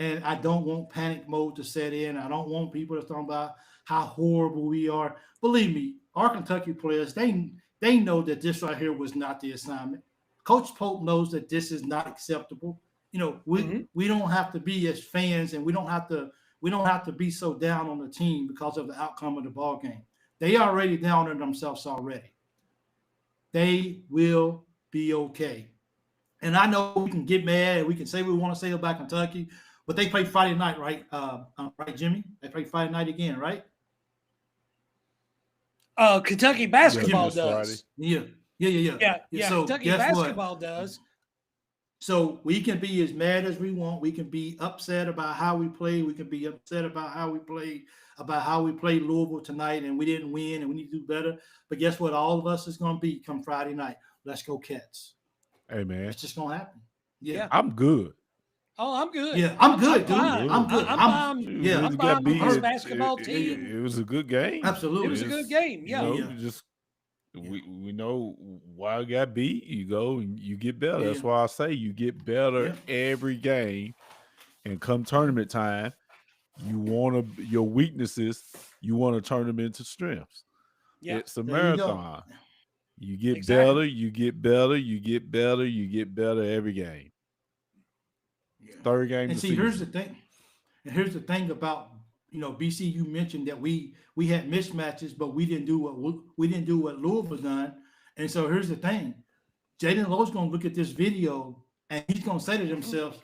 Speaker 1: and I don't want panic mode to set in. I don't want people to talk about how horrible we are. Believe me, our Kentucky players, they know that this right here was not the assignment. Coach Pope knows that this is not acceptable. We don't have to be as fans, and we don't have to be so down on the team because of the outcome of the ball game. They already down on themselves already. They will be okay. And I know we can get mad and we can say what we want to say about Kentucky, but they play Friday night, right? Right, Jimmy? They play Friday night again, right?
Speaker 3: Kentucky basketball
Speaker 2: this
Speaker 3: does.
Speaker 2: Friday.
Speaker 3: Yeah.
Speaker 1: So
Speaker 3: Kentucky
Speaker 1: guess what?
Speaker 3: basketball does.
Speaker 1: So we can be as mad as we want. We can be upset about how we play. We can be upset about how we played Louisville tonight, and we didn't win, and we need to do better. But guess what? All of us is going to be come Friday night. Let's go Cats.
Speaker 2: Hey, man.
Speaker 1: It's just going to happen. Yeah.
Speaker 2: I'm good.
Speaker 3: Oh, I'm good.
Speaker 1: Yeah, I'm good, dude.
Speaker 3: fine.
Speaker 1: I'm good.
Speaker 3: I'm fine.
Speaker 1: Yeah,
Speaker 3: I'm fine with this basketball team.
Speaker 2: It was a good game.
Speaker 1: Absolutely.
Speaker 3: It was a good game. Yeah.
Speaker 2: We know why I got beat. You go and you get better.
Speaker 1: Yeah.
Speaker 2: That's why I say you get better every game. And come tournament time, your weaknesses, you want to turn them into strengths.
Speaker 3: Yeah.
Speaker 2: It's a marathon. You get
Speaker 3: Exactly.
Speaker 2: better, you get better, you get better, you get better every game.
Speaker 1: Yeah.
Speaker 2: Third game.
Speaker 1: And see, here's the thing. And here's the thing about BC. You mentioned that we had mismatches, but we didn't do what Louisville done. And so here's the thing: Jaden Lowe's going to look at this video and he's going to say to himself,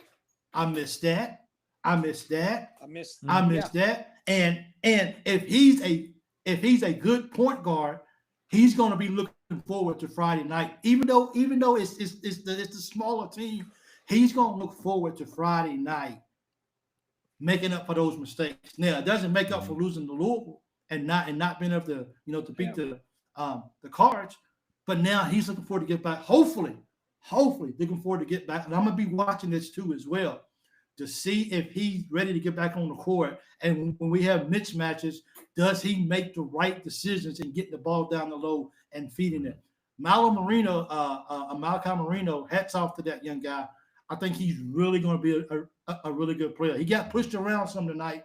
Speaker 1: "I missed that. I missed that.
Speaker 3: I missed
Speaker 1: that." And if he's a good point guard, he's going to be looking forward to Friday night. Even though it's the smaller team, he's going to look forward to Friday night, making up for those mistakes. Now, it doesn't make up for losing to Louisville and not being able to to beat the Cards, but now he's looking forward to get back. Hopefully looking forward to get back. And I'm gonna be watching this too as well to see if he's ready to get back on the court. And when we have mismatches, does he make the right decisions and get the ball down the low and feeding it? Malachi Marino, hats off to that young guy. I think he's really going to be a really good player. He got pushed around some tonight,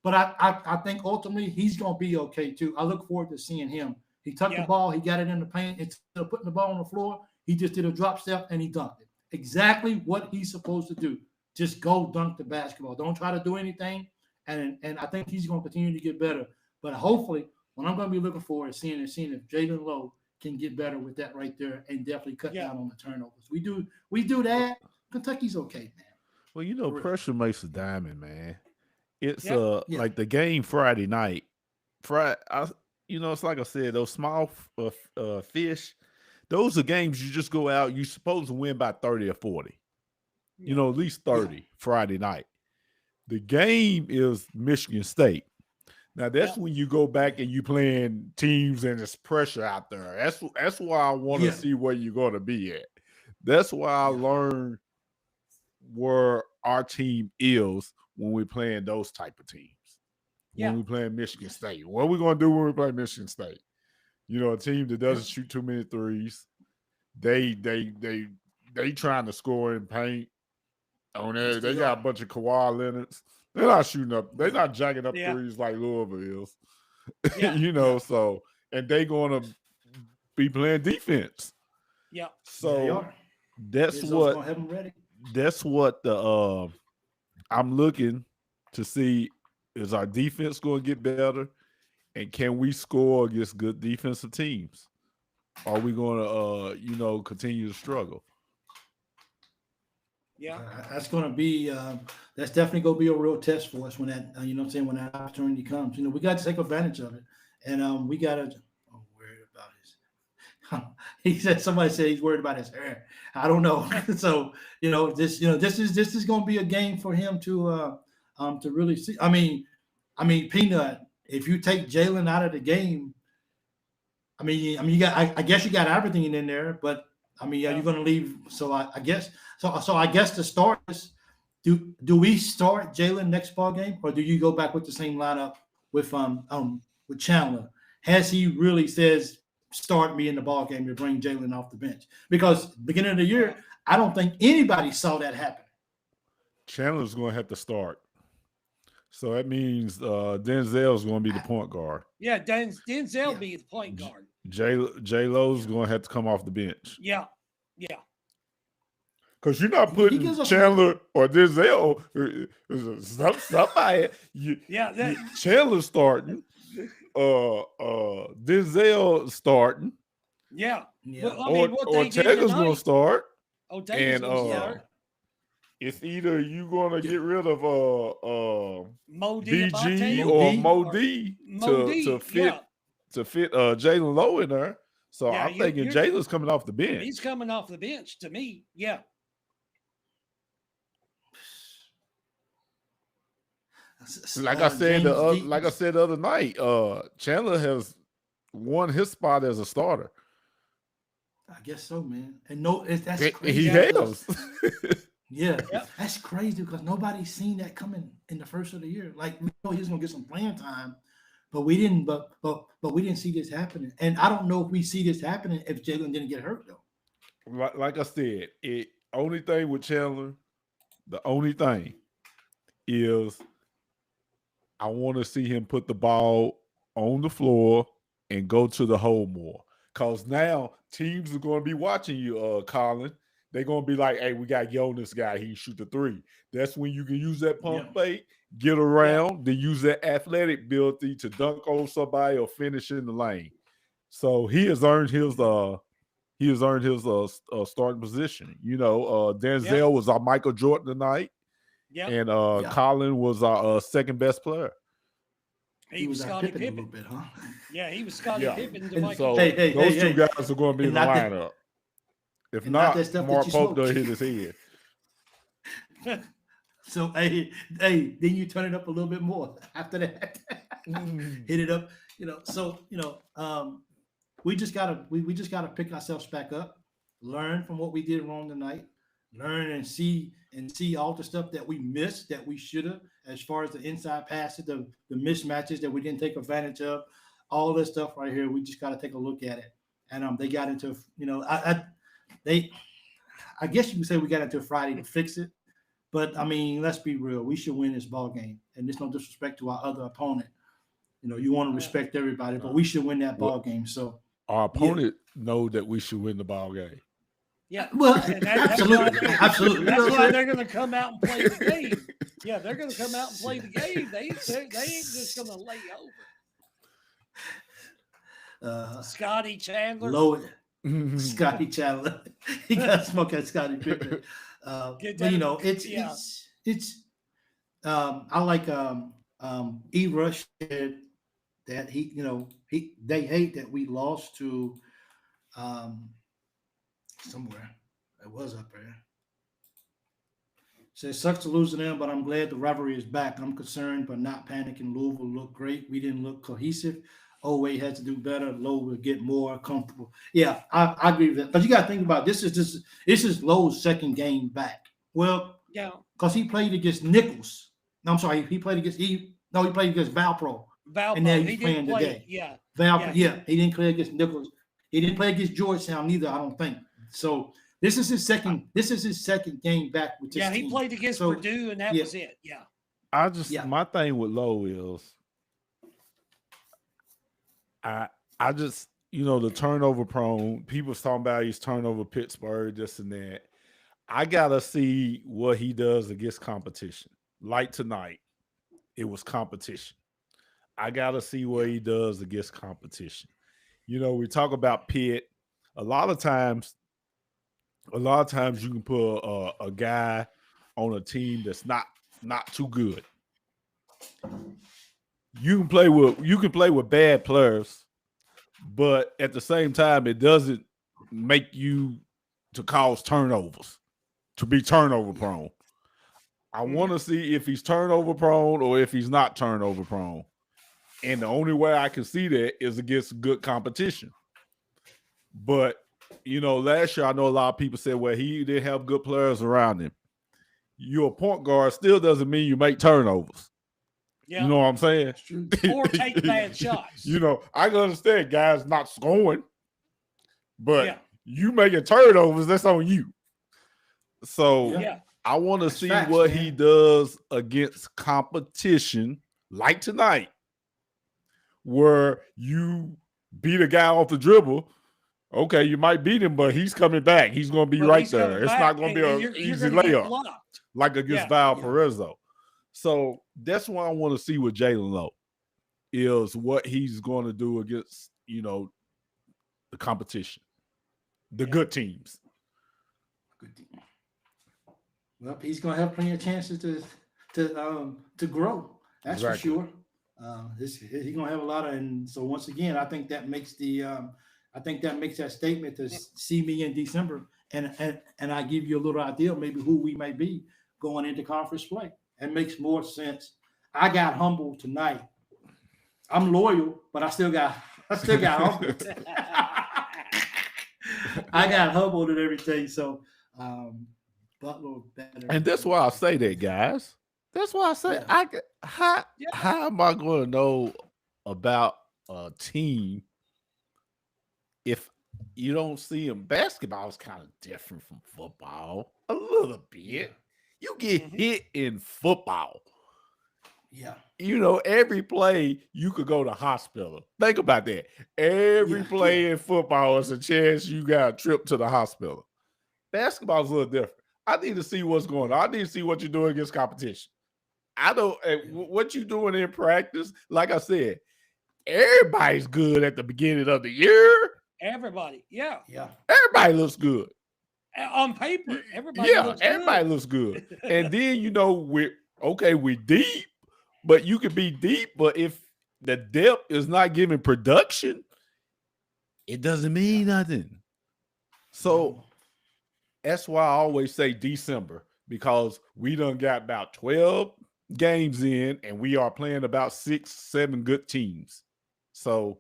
Speaker 1: but I think ultimately he's going to be okay too. I look forward to seeing him. He tucked the ball, he got it in the paint. Instead of putting the ball on the floor, he just did a drop step and he dunked it. Exactly what he's supposed to do. Just go dunk the basketball. Don't try to do anything. And I think he's going to continue to get better. But hopefully, what I'm going to be looking for is seeing if Jaden Lowe can get better with that right there and definitely cut down on the turnovers. We do that. Kentucky's okay, man.
Speaker 2: Well, pressure makes a diamond, man. It's like the game Friday night. It's like I said, those small fish, those are games you just go out, you're supposed to win by 30 or 40. At least 30 Friday night. The game is Michigan State. Now that's when you go back and you playing teams and there's pressure out there. That's why I want to see where you're going to be at. That's why I learned where our team is when we're playing those type of teams. When we playing Michigan State. What are we going to do when we play Michigan State? A team that doesn't shoot too many threes. They trying to score in paint. On there, they got a bunch of Kawhi Leonards. They're not shooting up. They're not jacking up threes like Louisville is. So and they going to be playing defense.
Speaker 3: Yeah.
Speaker 2: So that's what the I'm looking to see, is our defense going to get better, and can we score against good defensive teams? Are we going to continue to struggle?
Speaker 3: Yeah,
Speaker 1: that's going to be that's definitely going to be a real test for us when that when that opportunity comes. We got to take advantage of it, and we got to. I'm worried about his. Somebody said he's worried about his hair. I don't know. So this is going to be a game for him to really see. I mean, Peanut. If you take Jalen out of the game, you got. I guess you got everything in there, but. Are you going to leave? So I guess the start is, do we start Jalen next ball game, or do you go back with the same lineup with Chandler? Has he really says start me in the ball game to bring Jalen off the bench? Because beginning of the year, I don't think anybody saw that happen.
Speaker 2: Chandler's going to have to start. So that means Denzel's going to be the point guard.
Speaker 3: Yeah, Denzel be the point guard.
Speaker 2: J-Lo's going to have to come off the bench.
Speaker 3: Yeah.
Speaker 2: Because you're not putting Chandler or Denzel. Somebody. Chandler starting. Denzel starting.
Speaker 3: Yeah.
Speaker 2: Well, Ortega's going to start.
Speaker 3: Ortega's going to start.
Speaker 2: It's either you going to get rid of BG or Mo D to fit Jalen Lowe in there. So I'm thinking Jalen's coming off the bench.
Speaker 3: He's coming off the bench to me. Yeah.
Speaker 2: Like I said the other night, Chandler has won his spot as a starter.
Speaker 1: I guess so, man. And that's crazy.
Speaker 2: He has.
Speaker 1: Yeah, that's crazy because nobody's seen that coming in the first of the year. Like we know he's gonna get some playing time, but we didn't. But we didn't see this happening. And I don't know if we see this happening if Jalen didn't get hurt though.
Speaker 2: Like I said, only thing with Chandler, the only thing is I want to see him put the ball on the floor and go to the hole more. Because now teams are going to be watching you, Colin. They're going to be like, hey, we got to get on this guy. He can shoot the three. That's when you can use that pump fake, get around, then use that athletic ability to dunk on somebody or finish in the lane. So he has earned his starting position. You know, Denzel was our Michael Jordan tonight. Yeah. And Colin was our second best player.
Speaker 3: He was Scottie Pippen a little bit, huh? Yeah, he was Scottie Pippen. To
Speaker 2: so those two guys are going to be in the lineup. If not Mark Pope does hit his head.
Speaker 1: So then you turn it up a little bit more after that. Hit it up, So we just gotta pick ourselves back up, learn from what we did wrong tonight, learn and see all the stuff that we missed that we should have, as far as the inside passes, the mismatches that we didn't take advantage of, all this stuff right here. We just got to take a look at it. And they got into, I guess you could say we got into Friday to fix it. But I mean, let's be real. We should win this ball game. And there's no disrespect to our other opponent. You want to respect everybody, but we should win that ball game. So
Speaker 2: our opponent know that we should win the ball game.
Speaker 3: Yeah,
Speaker 1: well, absolutely.
Speaker 3: That's why they're going to come out and play the game. Yeah, they're going to come out and play the game. They ain't just going to lay over. Scotty Chandler.
Speaker 1: Loaded. Scotty Chandler. He got smoke at Scotty Pippen. But it's I like E-Rush said that they hate that we lost to somewhere. It was up there. Says sucks to lose to them, but I'm glad the rivalry is back. I'm concerned, but not panicking. Louisville looked great. We didn't look cohesive. Oway has to do better. Lowe will get more comfortable. Yeah, I agree with that. But you got to think about this is Lowe's second game back. Well, yeah, because he played against Nichols. No, I'm sorry, he played against he played against Valpro.
Speaker 3: And
Speaker 1: now he's playing today.
Speaker 3: Yeah.
Speaker 1: Valpro, he didn't play against Nichols. He didn't play against Georgetown either, I don't think. So this is his second game back with this team.
Speaker 3: He played against Purdue, and that was it. Yeah.
Speaker 2: My thing with Lowe is I just, the turnover prone, people's talking about he's turnover Pittsburgh, this and that. I gotta see what he does against competition. Like tonight, it was competition. I gotta see what he does against competition. We talk about Pitt. A lot of times you can put a guy on a team that's not too good. You can play with bad players, but at the same time, it doesn't make you to cause turnovers, to be turnover prone. I want to see if he's turnover prone or if he's not turnover prone. And the only way I can see that is against good competition. But, last year I know a lot of people said, well, he didn't have good players around him. You're a point guard still doesn't mean you make turnovers. Yeah. You know what I'm saying?
Speaker 3: Or take bad shots.
Speaker 2: I can understand guys not scoring, but you making turnovers, that's on you. So I want to
Speaker 1: That's
Speaker 2: see
Speaker 1: facts,
Speaker 2: what
Speaker 1: man.
Speaker 2: he does against competition like tonight, where you beat a guy off the dribble. Okay, you might beat him, but he's coming back. He's going to be
Speaker 3: But
Speaker 2: right
Speaker 3: he's coming
Speaker 2: there. It's
Speaker 3: back,
Speaker 2: not going to be
Speaker 3: and
Speaker 2: an
Speaker 3: you're
Speaker 2: easy
Speaker 3: going to get
Speaker 2: layup
Speaker 3: blocked.
Speaker 2: like against
Speaker 3: Yeah.
Speaker 2: Val
Speaker 1: Yeah.
Speaker 2: Perezzo. So that's what I want to see with Jalen Lowe is what he's going to do against, the competition, the good teams.
Speaker 1: Good team. Well, he's gonna have plenty of chances to grow. That's
Speaker 2: Exactly.
Speaker 1: for sure. He's gonna have a lot of, and so once again, I think that makes that statement to see me in December, and I give you a little idea maybe who we may be going into conference play. It makes more sense. I got humbled tonight. I'm loyal, but I still got humbled. I got humbled and everything. So, Butler better.
Speaker 2: And that's why I say that, guys. That's why I say how am I going to know about a team if you don't see them? Basketball is kind of different from football a little bit. You get hit in football.
Speaker 1: Yeah.
Speaker 2: Every play you could go to hospital. Think about that. Every play in football is a chance you got a trip to the hospital. Basketball is a little different. I need to see what's going on. I need to see what you're doing against competition. I don't what you doing in practice. Like I said, everybody's good at the beginning of the year.
Speaker 3: Everybody, yeah.
Speaker 2: Everybody looks good
Speaker 3: On paper, everybody looks good.
Speaker 2: Everybody looks good. And then we're deep, but you can be deep, but if the depth is not giving production, it doesn't mean nothing. So that's why I always say December, because we done got about 12 games in and we are playing about 6-7 good teams. So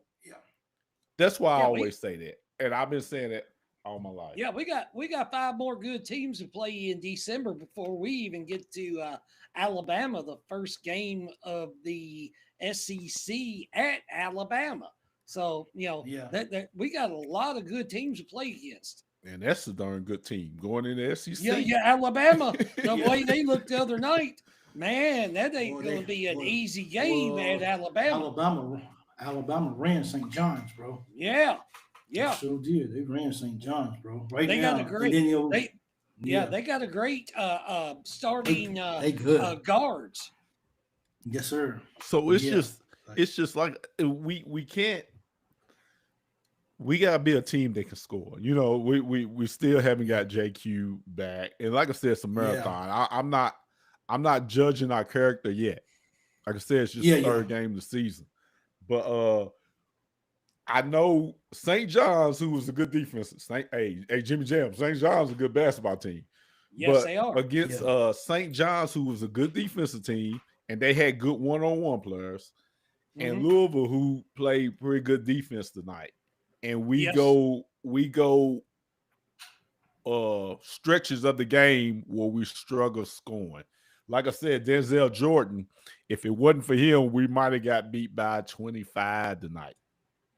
Speaker 2: that's why I always say that. And I've been saying that all my life.
Speaker 3: Yeah, we got 5 more good teams to play in December before we even get to Alabama, the first game of the SEC at Alabama. So, that we got a lot of good teams to play against.
Speaker 2: And that's a darn good team going into the SEC.
Speaker 3: Yeah, Alabama, the way they looked the other night, man, that ain't going to be an easy game at Alabama.
Speaker 1: Alabama ran St. John's, bro.
Speaker 3: Yeah.
Speaker 1: They sure did. They ran St. John's, bro.
Speaker 3: They got a great. They got a great starting guards.
Speaker 1: Yes, sir.
Speaker 2: So it's just like we can't. We gotta be a team that can score. We still haven't got JQ back, and like I said, it's a marathon. I'm not judging our character yet. Like I said, it's just the third game of the season. But I know St. John's, who was a good defense. Hey, Jimmy Jam, St. John's is a good basketball team.
Speaker 3: Yes, they are.
Speaker 2: Against St. John's, who was a good defensive team, and they had good one-on-one players, and Louisville, who played pretty good defense tonight. And we go stretches of the game where we struggle scoring. Like I said, Denzel Jordan, if it wasn't for him, we might have got beat by 25 tonight.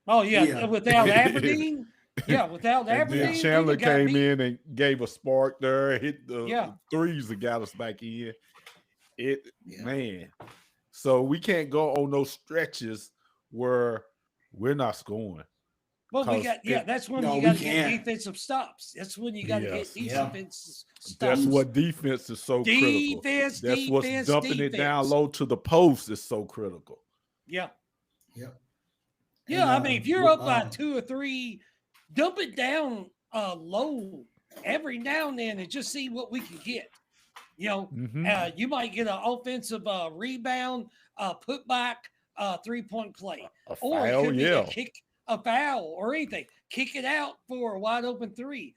Speaker 3: Oh, yeah. Without Aberdeen. Yeah, without Aberdeen.
Speaker 2: Then Chandler came in and gave a spark there, hit the threes that got us back in. Man. So we can't go on those stretches where we're not scoring.
Speaker 3: Well, that's when you got to get defensive stops. That's when you got to get defensive stops.
Speaker 2: That's what defense is so critical. That's what's dumping it down low to the post is so critical.
Speaker 3: Yeah. Yeah, I mean, if you're up by 2 or 3, dump it down low every now and then and just see what we can get. You might get an offensive rebound, putback, 3-point play. Or it could be a kick, a foul, or anything. Kick it out for a wide open 3.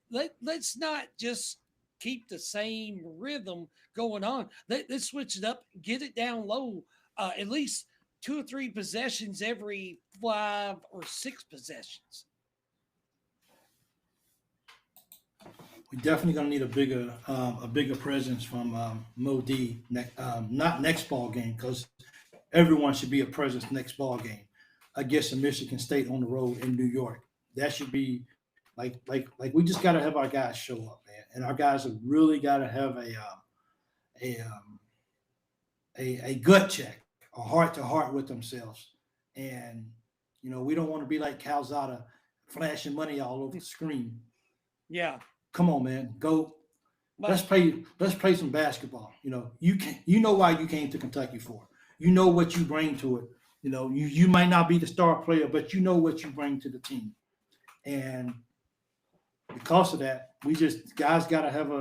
Speaker 3: Let's not just keep the same rhythm going on. Let's switch it up, get it down low, at least 2 or 3 possessions every 5 or 6 possessions.
Speaker 1: We're definitely going to need a bigger presence from Mo D. Not next ball game, because everyone should be a presence next ball game against Michigan State on the road in New York. That should be like we just got to have our guys show up, man, and our guys have really got to have a gut check, a heart to heart with themselves, and we don't want to be like Calzada flashing money all over the screen.
Speaker 3: Yeah.
Speaker 1: Come on, man, go. Let's play some basketball. You know why you came to Kentucky for. You know what you bring to it. You might not be the star player, but you know what you bring to the team. And because of that, guys got to have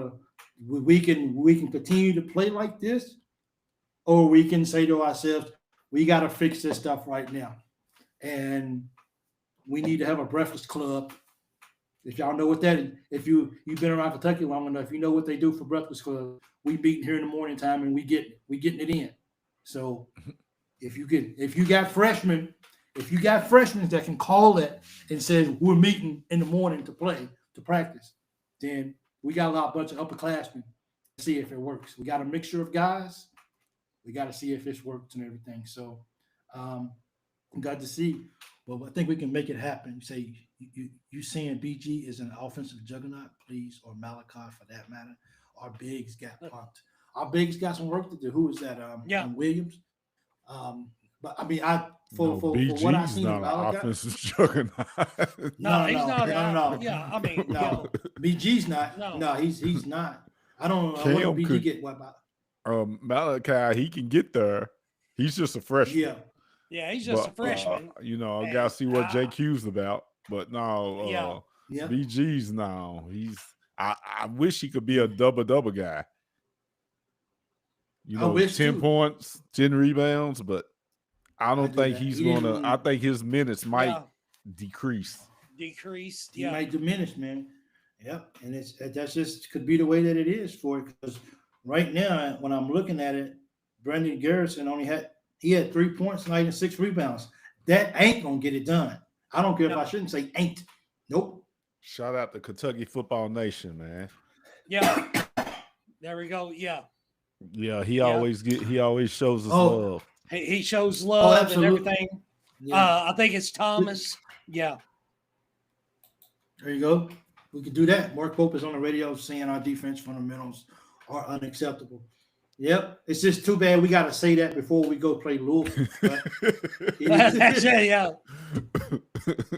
Speaker 1: we can continue to play like this, or we can say to ourselves, we got to fix this stuff right now. And we need to have a breakfast club. If y'all know what that is, if you've been around Kentucky long enough, you know what they do for breakfast club. We meet here in the morning time and we getting it in. So if you got freshmen that can call it and says we're meeting in the morning to practice, then we got a bunch of upperclassmen to see if it works. We got a mixture of guys. We got to see if this works and everything. So I'm glad to see. Well, I think we can make it happen. You say you saying BG is an offensive juggernaut, please, or Malachi for that matter. Our bigs got pumped. Our bigs got some work to do. Who is that? Williams. But I mean, for what I've seen of Malachi,
Speaker 2: offensive juggernaut.
Speaker 3: No, he's not.
Speaker 1: No.
Speaker 3: Yeah, I mean,
Speaker 1: no. BG's not. No, he's not. I don't know. What BG get? What about?
Speaker 2: Malachi, he can get there. He's just a freshman.
Speaker 3: Yeah, he's just a freshman.
Speaker 2: I gotta see what JQ's about. But no, BG's no. I wish he could be a double guy. 10 points, 10 rebounds, but I don't think he's gonna. I think his minutes might decrease.
Speaker 1: He might diminish, man. Yep, and that's just could be the way that it is for it. Because right now, when I'm looking at it, Brandon Garrison had 3 points tonight and 6 rebounds. That ain't gonna get it done. I don't care if I shouldn't say ain't. Nope.
Speaker 2: Shout out to Kentucky Football Nation, man.
Speaker 3: Yeah. There we go. Yeah.
Speaker 2: Yeah, he always shows us love.
Speaker 3: He shows love and everything. Yeah. I think it's Thomas. Yeah.
Speaker 1: There you go. We could do that. Mark Pope is on the radio saying our defense fundamentals are unacceptable. Yep, it's just too bad we got to say that before we go play Louisville.
Speaker 3: Yeah.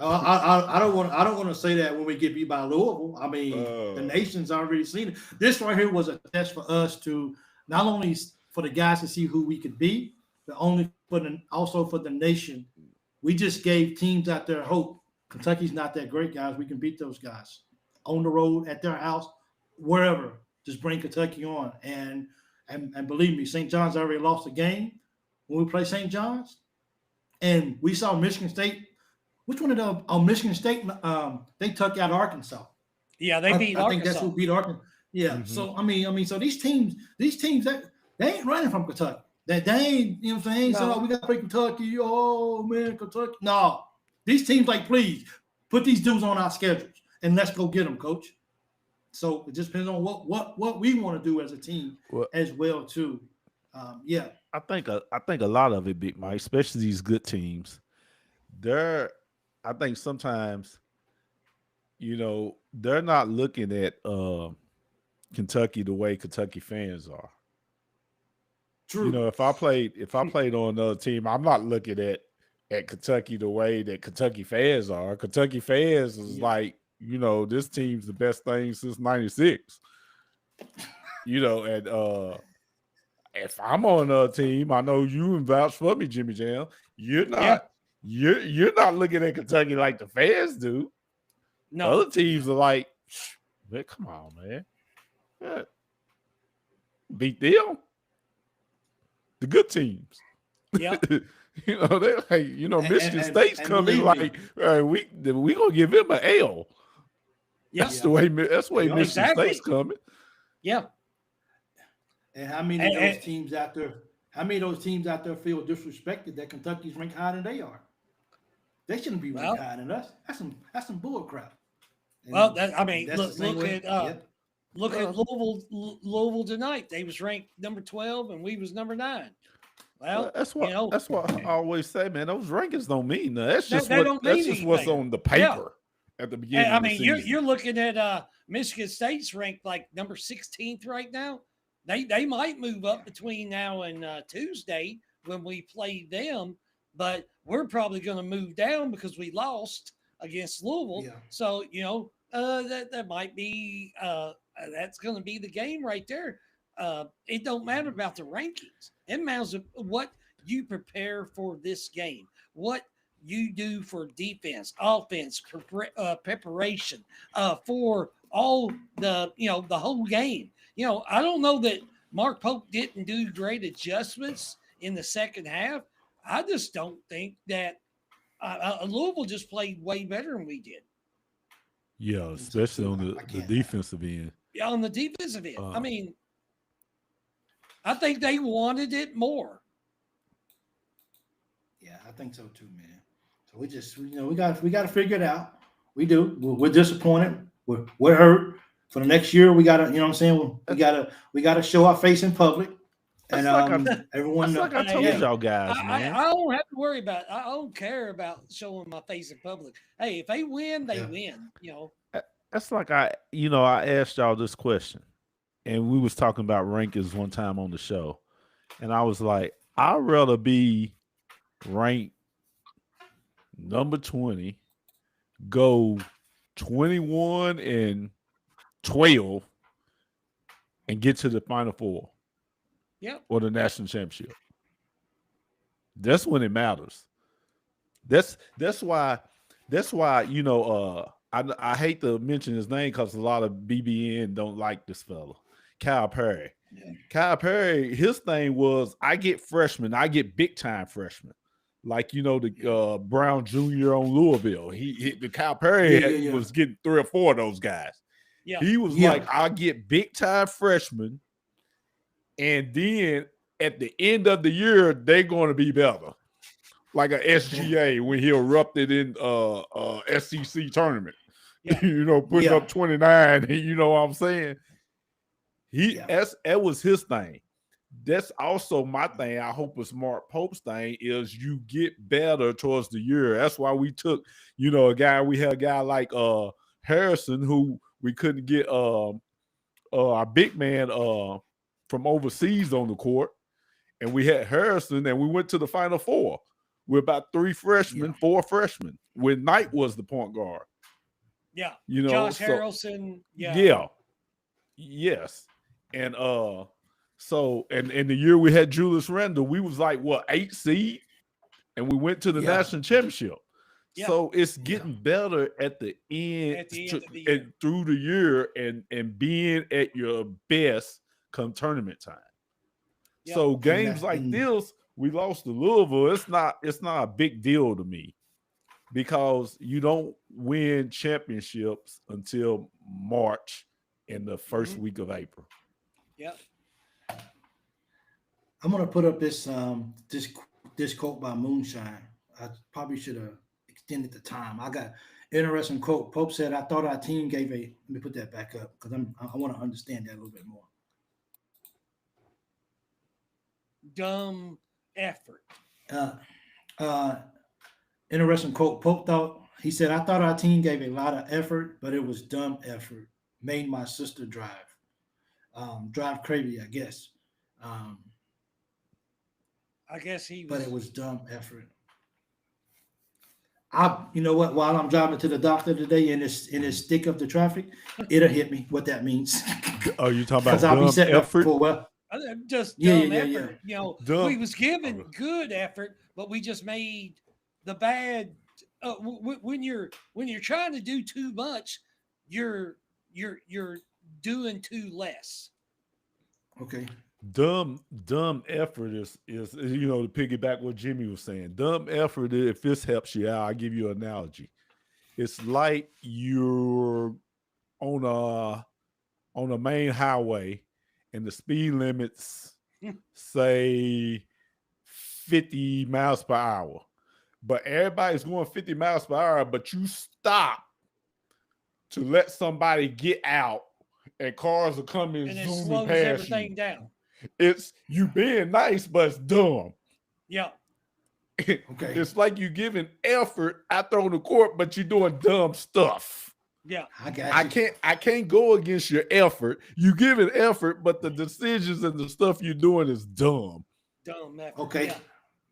Speaker 1: I don't want to say that when we get beat by Louisville. I mean, the nation's already seen it. This right here was a test for us to not only for the guys to see who we could be, but also for the nation. We just gave teams out there hope. Kentucky's not that great, guys. We can beat those guys on the road, at their house, wherever. Just bring Kentucky on. And believe me, St. John's already lost a game when we play St. John's. And we saw Michigan State. Which one of the Michigan State? They took out Arkansas.
Speaker 3: Yeah, they beat Arkansas. I think that's who
Speaker 1: beat Arkansas. Yeah. Mm-hmm. So I mean, so these teams that they ain't running from Kentucky. They ain't, you know what I'm saying? No. So we got to play Kentucky. Oh man, Kentucky. No, these teams please put these dudes on our schedules and let's go get them, coach. So it just depends on what we want to do as a team as well too.
Speaker 2: I think a lot of it, Big Mike, especially these good teams. I think sometimes, they're not looking at Kentucky the way Kentucky fans are.
Speaker 1: True.
Speaker 2: If I played on another team, I'm not looking at Kentucky the way that Kentucky fans are. Kentucky fans is like, this team's the best thing since '96. And if I'm on another team, I know you and vouch for me, Jimmy Jam. You're not looking at Kentucky like the fans do.
Speaker 3: No,
Speaker 2: other teams are like, man, come on, man. Yeah. Beat them. The good teams.
Speaker 3: Yeah.
Speaker 2: They're like, Michigan State's coming like, we gonna give him an L.
Speaker 3: Yes.
Speaker 2: That's the way Michigan State's coming.
Speaker 3: Yeah.
Speaker 1: And how many of those teams out there? How many of those teams out there feel disrespected that Kentucky's ranked higher than they are? They shouldn't be ranked higher than us. That's some bull crap. And
Speaker 3: look at Louisville tonight. They was ranked number 12 and we was number 9. Well,
Speaker 2: that's what I always say, man. Those rankings don't mean nothing. That's just what's on the paper.
Speaker 3: Yeah.
Speaker 2: at the beginning
Speaker 3: I
Speaker 2: of the
Speaker 3: mean,
Speaker 2: season.
Speaker 3: you're looking at Michigan State's ranked like number 16th right now. They might move up between now and Tuesday when we play them, but we're probably going to move down because we lost against Louisville.
Speaker 1: Yeah.
Speaker 3: So that might be that's going to be the game right there. It don't matter about the rankings. It matters what you prepare for this game, what you do for defense, offense, preparation for all the whole game. I don't know that Mark Pope didn't do great adjustments in the second half. I just don't think that Louisville just played way better than we did.
Speaker 2: Yeah, especially on the defensive end.
Speaker 3: Yeah, on the defensive end. I mean, I think they wanted it more.
Speaker 1: Yeah, I think so too, man. So we got to figure it out. We do. We're disappointed. We're hurt. For the next year, we gotta, what I'm saying, we gotta show our face in public, and everyone.
Speaker 2: That's like I told y'all guys, man.
Speaker 3: I don't have to worry about. I don't care about showing my face in public. Hey, if they win, they win.
Speaker 2: That's like I asked y'all this question, and we was talking about rankings one time on the show, and I was like, I'd rather be ranked number 20, go 21-12, and get to the Final Four.
Speaker 3: Yep.
Speaker 2: Or the national championship. That's when it matters. That's why I hate to mention his name because a lot of BBN don't like this fella, Kyle Perry. Yeah. Kyle Perry, his thing was I get big time freshmen. Like the Brown Jr. on Louisville. The Kyle Perry was getting 3 or 4 of those guys. Yeah. He was like, I get big time freshmen, and then at the end of the year, they're going to be better. Like a SGA when he erupted in SEC tournament. Yeah. Putting up 29, you know what I'm saying? That was his thing. That's also my thing. I hope it's Mark Pope's thing is you get better towards the year. That's why we took, we had a guy like Harrison who we couldn't get our big man from overseas on the court. And we had Harrison and we went to the Final Four with about 3 freshmen, 4 freshmen, when Knight was the point guard.
Speaker 3: Yeah. Josh Harrelson. Yeah.
Speaker 2: Yeah. Yes. And so in the year we had Julius Randle, we was like 8 seed, and we went to the national championship. Yeah. So it's getting better at the end, of the year. And through the year, and being at your best come tournament time. Yeah. So games like this, we lost to Louisville. It's not a big deal to me because you don't win championships until March in the first week of April.
Speaker 3: Yeah.
Speaker 1: I'm gonna put up this quote by Moonshine. I probably should have extended the time. I got interesting quote. Pope said, "I thought our team gave a." Let me put that back up because I want to understand that a little bit more.
Speaker 3: Dumb effort.
Speaker 1: Interesting quote. Pope said, "I thought our team gave a lot of effort, but it was dumb effort. Made my sister drive crazy, I guess."
Speaker 3: I guess he was.
Speaker 1: But it was dumb effort. You know what? While I'm driving to the doctor today in this stick of the traffic, it'll hit me what that means.
Speaker 2: Oh, you talking about dumb effort?
Speaker 3: Just dumb effort. We was given good effort, but we just made the bad. When you're trying to do too much, you're doing too less.
Speaker 1: Okay.
Speaker 2: Dumb effort is to piggyback what Jimmy was saying. Dumb effort, if this helps you out, I'll give you an analogy. It's like you're on a main highway and the speed limit's say 50 miles per hour. But everybody's going 50 miles per hour, but you stop to let somebody get out and cars are coming
Speaker 3: and it
Speaker 2: zooming
Speaker 3: slows
Speaker 2: past
Speaker 3: everything
Speaker 2: you.
Speaker 3: Down.
Speaker 2: It's you being nice, but it's dumb.
Speaker 3: Yeah.
Speaker 1: Okay.
Speaker 2: It's like you giving effort out there on the court, but you're doing dumb stuff.
Speaker 3: Yeah.
Speaker 2: I can't go against your effort. You give it effort, but the decisions and the stuff you're doing is dumb.
Speaker 3: Dumb effort.
Speaker 1: Okay.
Speaker 3: Yeah.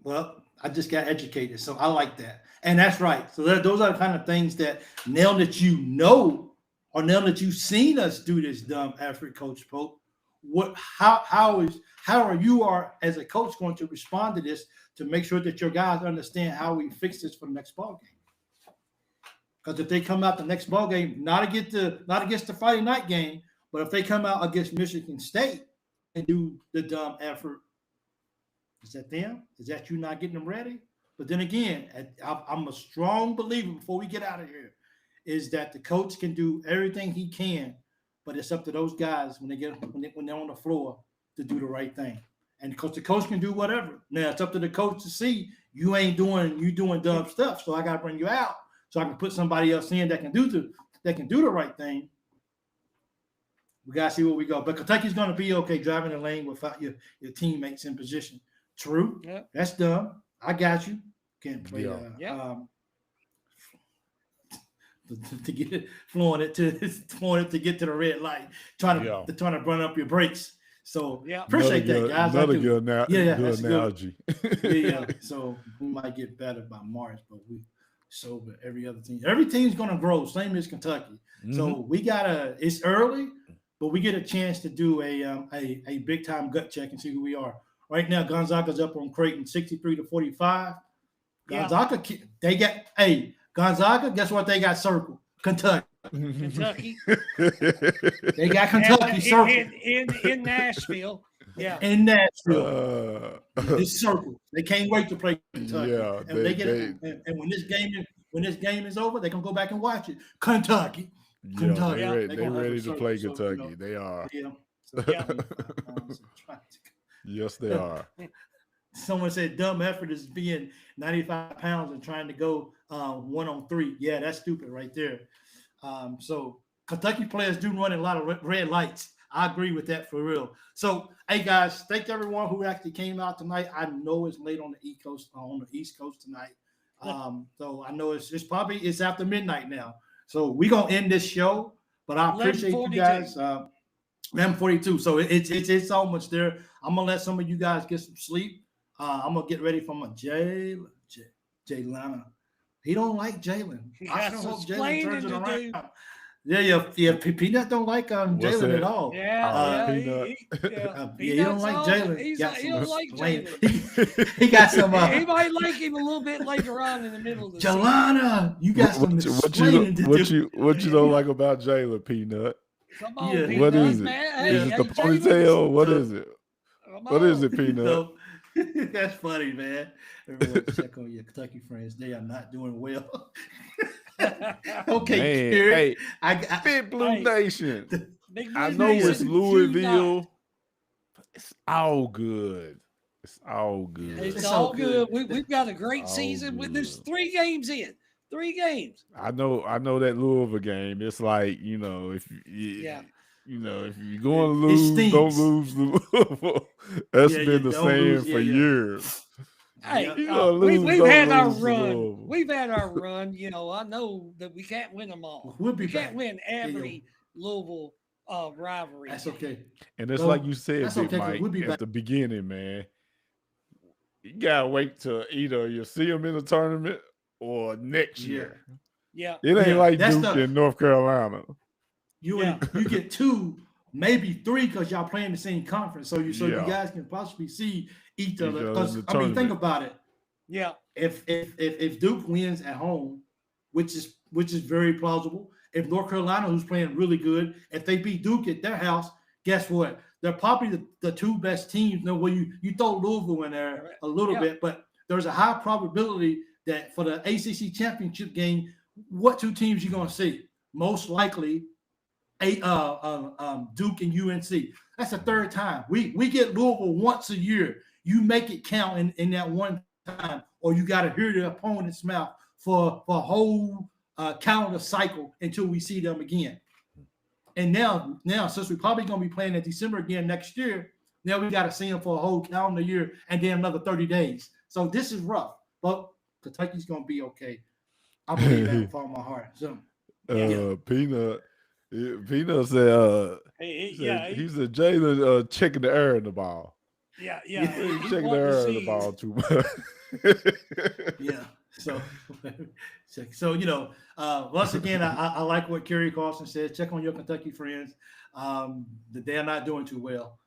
Speaker 1: Well, I just got educated, so I like that. And that's right. So those are the kind of things that now that you know, or now that you've seen us do this dumb effort, Coach Pope, how are you as a coach going to respond to this to make sure that your guys understand how we fix this for the next ball game? Because if they come out the next ball game, not against the Friday night game, but if they come out against Michigan State and do the dumb effort, is that them? Is that you not getting them ready? But then again, I'm a strong believer, before we get out of here, is that the coach can do everything he can, but it's up to those guys when they're on the floor to do the right thing. And because the coach can do whatever. Now it's up to the coach to see you doing dumb stuff. So I got to bring you out so I can put somebody else in that can do the right thing. We got to see where we go. But Kentucky's going to be okay driving the lane without your teammates in position. True.
Speaker 3: Yeah.
Speaker 1: That's dumb. I got you. Can't play to get it, flowing it to get to the red light, trying to run up your brakes. So appreciate that, guys.
Speaker 2: Another good analogy.
Speaker 1: Yeah. So we might get better by March, but every other team. Every team's gonna grow, same as Kentucky. Mm-hmm. So it's early, but we get a chance to do a big time gut check and see who we are. Right now, Gonzaga's up on Creighton 63-45. Gonzaga, Gonzaga, guess what they got circled? Kentucky.
Speaker 3: Kentucky.
Speaker 1: They got Kentucky circled.
Speaker 3: In Nashville. Yeah.
Speaker 1: In Nashville. It's circled. They can't wait to play Kentucky.
Speaker 2: Yeah.
Speaker 1: And when this game is over, they're gonna go back and watch it. Kentucky.
Speaker 2: Yeah,
Speaker 1: Kentucky.
Speaker 2: They're ready to play Kentucky. They are.
Speaker 1: Yeah.
Speaker 2: Yes, they are.
Speaker 1: Someone said dumb effort is being 95 pounds and trying to go 1-on-3. Yeah, that's stupid right there. So Kentucky players do run a lot of red lights. I agree with that for real. So, hey guys, thank everyone who actually came out tonight. I know it's late on the East Coast tonight. So I know it's after midnight now. So we're gonna end this show. But I appreciate you guys. 11:42. So it's almost there. I'm gonna let some of you guys get some sleep. I'm gonna get ready for my Jalen. He don't like Jalen. I don't hope Jalen turns it around. Yeah. Peanut don't like Jalen at all. He don't like Jalen.
Speaker 3: He don't like
Speaker 1: Jalen. He got some.
Speaker 3: He might like him a little bit later on in the middle of the
Speaker 1: season. You got some explaining to do.
Speaker 2: What you don't like about Jalen, Peanut?
Speaker 3: Come on, Peanut,
Speaker 2: what is it?
Speaker 3: Man.
Speaker 2: Is it the ponytail? What is it? What is it, Peanut?
Speaker 1: That's funny, man. Everyone check on your Kentucky friends. They are not doing well. Okay,
Speaker 2: man, hey, Big Blue Nation. I know it's Louisville. It's all good. It's all good.
Speaker 3: It's all good. We've got a great season. There's 3 games in. 3 games.
Speaker 2: I know that Louisville game. It's like, if you're going to lose, don't lose Louisville. That's been the saying for years.
Speaker 3: Hey, we've had our run. We've had our run. I know that we can't win them all. We can't win every Louisville rivalry.
Speaker 1: That's okay.
Speaker 2: And it's like you said, Big Mike, at the beginning, man. You gotta wait till either you see them in the tournament or next year.
Speaker 3: Yeah.
Speaker 2: It ain't like Duke in North Carolina.
Speaker 1: You get 2, maybe 3, because y'all playing the same conference. So you guys can possibly see each other. Because think about it.
Speaker 3: Yeah.
Speaker 1: If Duke wins at home, which is very plausible. If North Carolina, who's playing really good, if they beat Duke at their house, guess what? They're probably the 2 best teams. Well, you throw Louisville in there a little bit, but there's a high probability that for the ACC championship game, what 2 teams you're going to see? Most likely, Duke and UNC. That's the 3rd time. We get Louisville once a year. You make it count in that one time, or you got to hear the opponent's mouth for a whole calendar cycle until we see them again. And now, since we're probably going to be playing in December again next year, now we got to see them for a whole calendar year and then another 30 days. So this is rough. but Kentucky's going to be okay. I believe that with all my heart. So,
Speaker 2: Peanut said,
Speaker 3: He
Speaker 2: he said Jalen checking the air in the ball.
Speaker 3: Yeah.
Speaker 2: He's checking the air in the ball too much.
Speaker 1: Yeah. So once again, I like what Kerry Carlson says. Check on your Kentucky friends. That they're not doing too well.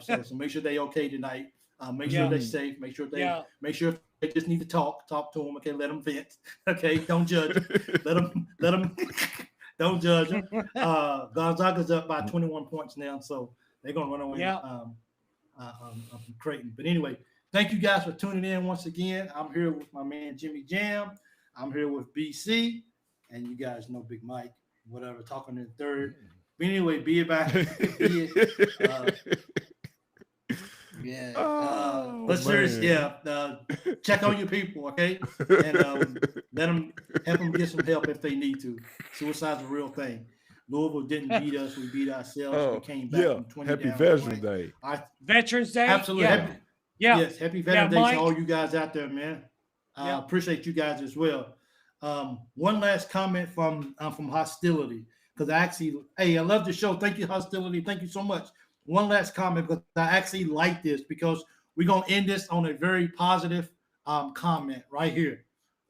Speaker 1: So make sure they're okay tonight. Make sure they're safe. Make sure if they just need to talk to them. Okay, let them vent. Okay, don't judge. let them. Don't judge them. Gonzaga's up by 21 points now, so they're gonna run away. From Creighton. But anyway, thank you guys for tuning in once again. I'm here with my man Jimmy Jam. I'm here with BC, and you guys know Big Mike, whatever, talking in third. But anyway, be it back. But seriously, check on your people, okay? And help them get some help if they need to. Suicide's a real thing. Louisville didn't beat us; we beat ourselves. We came back from 20
Speaker 2: Happy
Speaker 1: down.
Speaker 2: Veterans Day.
Speaker 3: Veterans Day.
Speaker 1: Absolutely. Yes, happy Veterans Day to all you guys out there, man. Appreciate you guys as well. One last comment from Hostility, because I love the show. Thank you, Hostility. Thank you so much. One last comment, because I actually like this, because we're going to end this on a very positive comment right here.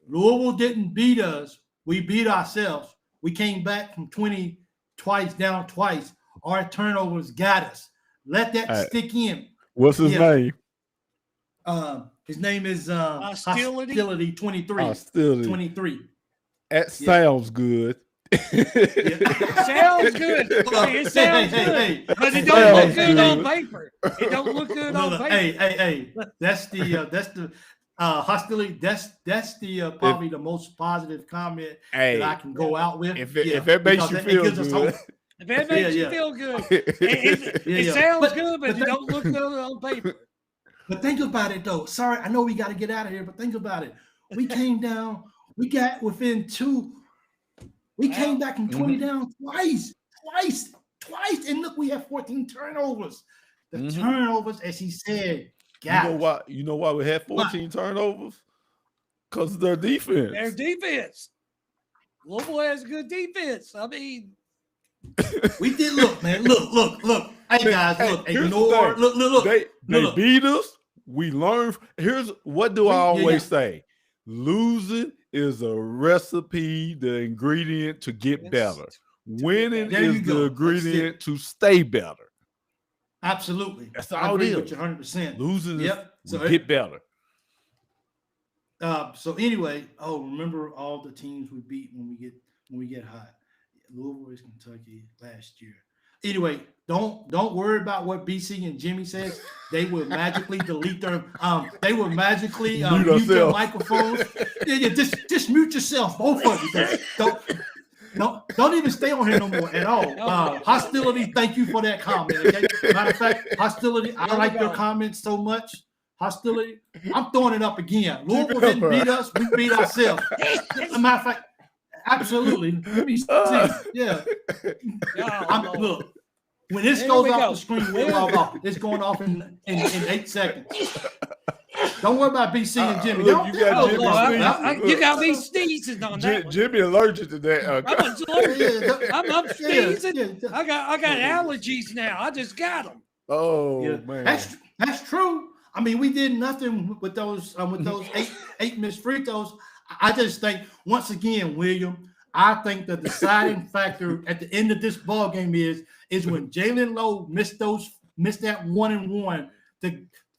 Speaker 1: Louisville didn't beat us. We beat ourselves. We came back from 20 down twice. Our turnovers got us. Let that stick in.
Speaker 2: What's his name?
Speaker 1: His name is Hostility 23.
Speaker 2: Hostility
Speaker 1: 23.
Speaker 2: That sounds good.
Speaker 3: Sounds good. It sounds good, but it don't look good on paper. It don't look good on paper.
Speaker 1: Hey, that's the Hostility. That's the probably the most positive comment that I can go out with.
Speaker 2: If it makes you feel good.
Speaker 3: If it makes you feel good, it sounds good, but it don't look good on paper.
Speaker 1: But think about it, though. Sorry, I know we got to get out of here, but think about it. We came down. We got within 2. We came back from 20 down twice. And look, we have 14 turnovers. The turnovers, as he said,
Speaker 2: you know why we had 14 turnovers? Because of their defense.
Speaker 3: Their defense. Louisville has good defense. I mean,
Speaker 1: we did look, man. Look. Hey guys, look. Ignore. Look.
Speaker 2: They beat us. We learned. Here's what do I always say? Losing is a recipe, the ingredient to get better. Winning is the ingredient to stay better.
Speaker 1: Absolutely.
Speaker 2: That's all it is.
Speaker 1: With you 100%.
Speaker 2: Losing is get better.
Speaker 1: So anyway, remember all the teams we beat when we get hot. Louisville is Kentucky last year. Anyway, don't worry about what BC and Jimmy says. They will magically delete their they will magically mute their microphones. Just mute yourself, both of you. Don't even stay on here no more at all. Hostility, thank you for that comment. Okay? Matter of fact, Hostility, I like your comments so much. Hostility, I'm throwing it up again. Louisville didn't beat us, we beat ourselves. As a matter of fact, absolutely. Let me see. Yeah. Look, when this goes off the screen, we'll log off. It's going off in 8 seconds. Don't worry about BC and Jimmy.
Speaker 2: Look, you
Speaker 3: got me sneezing on that.
Speaker 2: Jimmy allergic to that.
Speaker 3: I'm sneezing. I got allergies now. I just got them.
Speaker 2: Oh man,
Speaker 1: that's true. I mean, we did nothing with those eight missed free throws. I just think, once again, William, I think the deciding factor at the end of this ball game is when Jalen Lowe missed that 1-and-1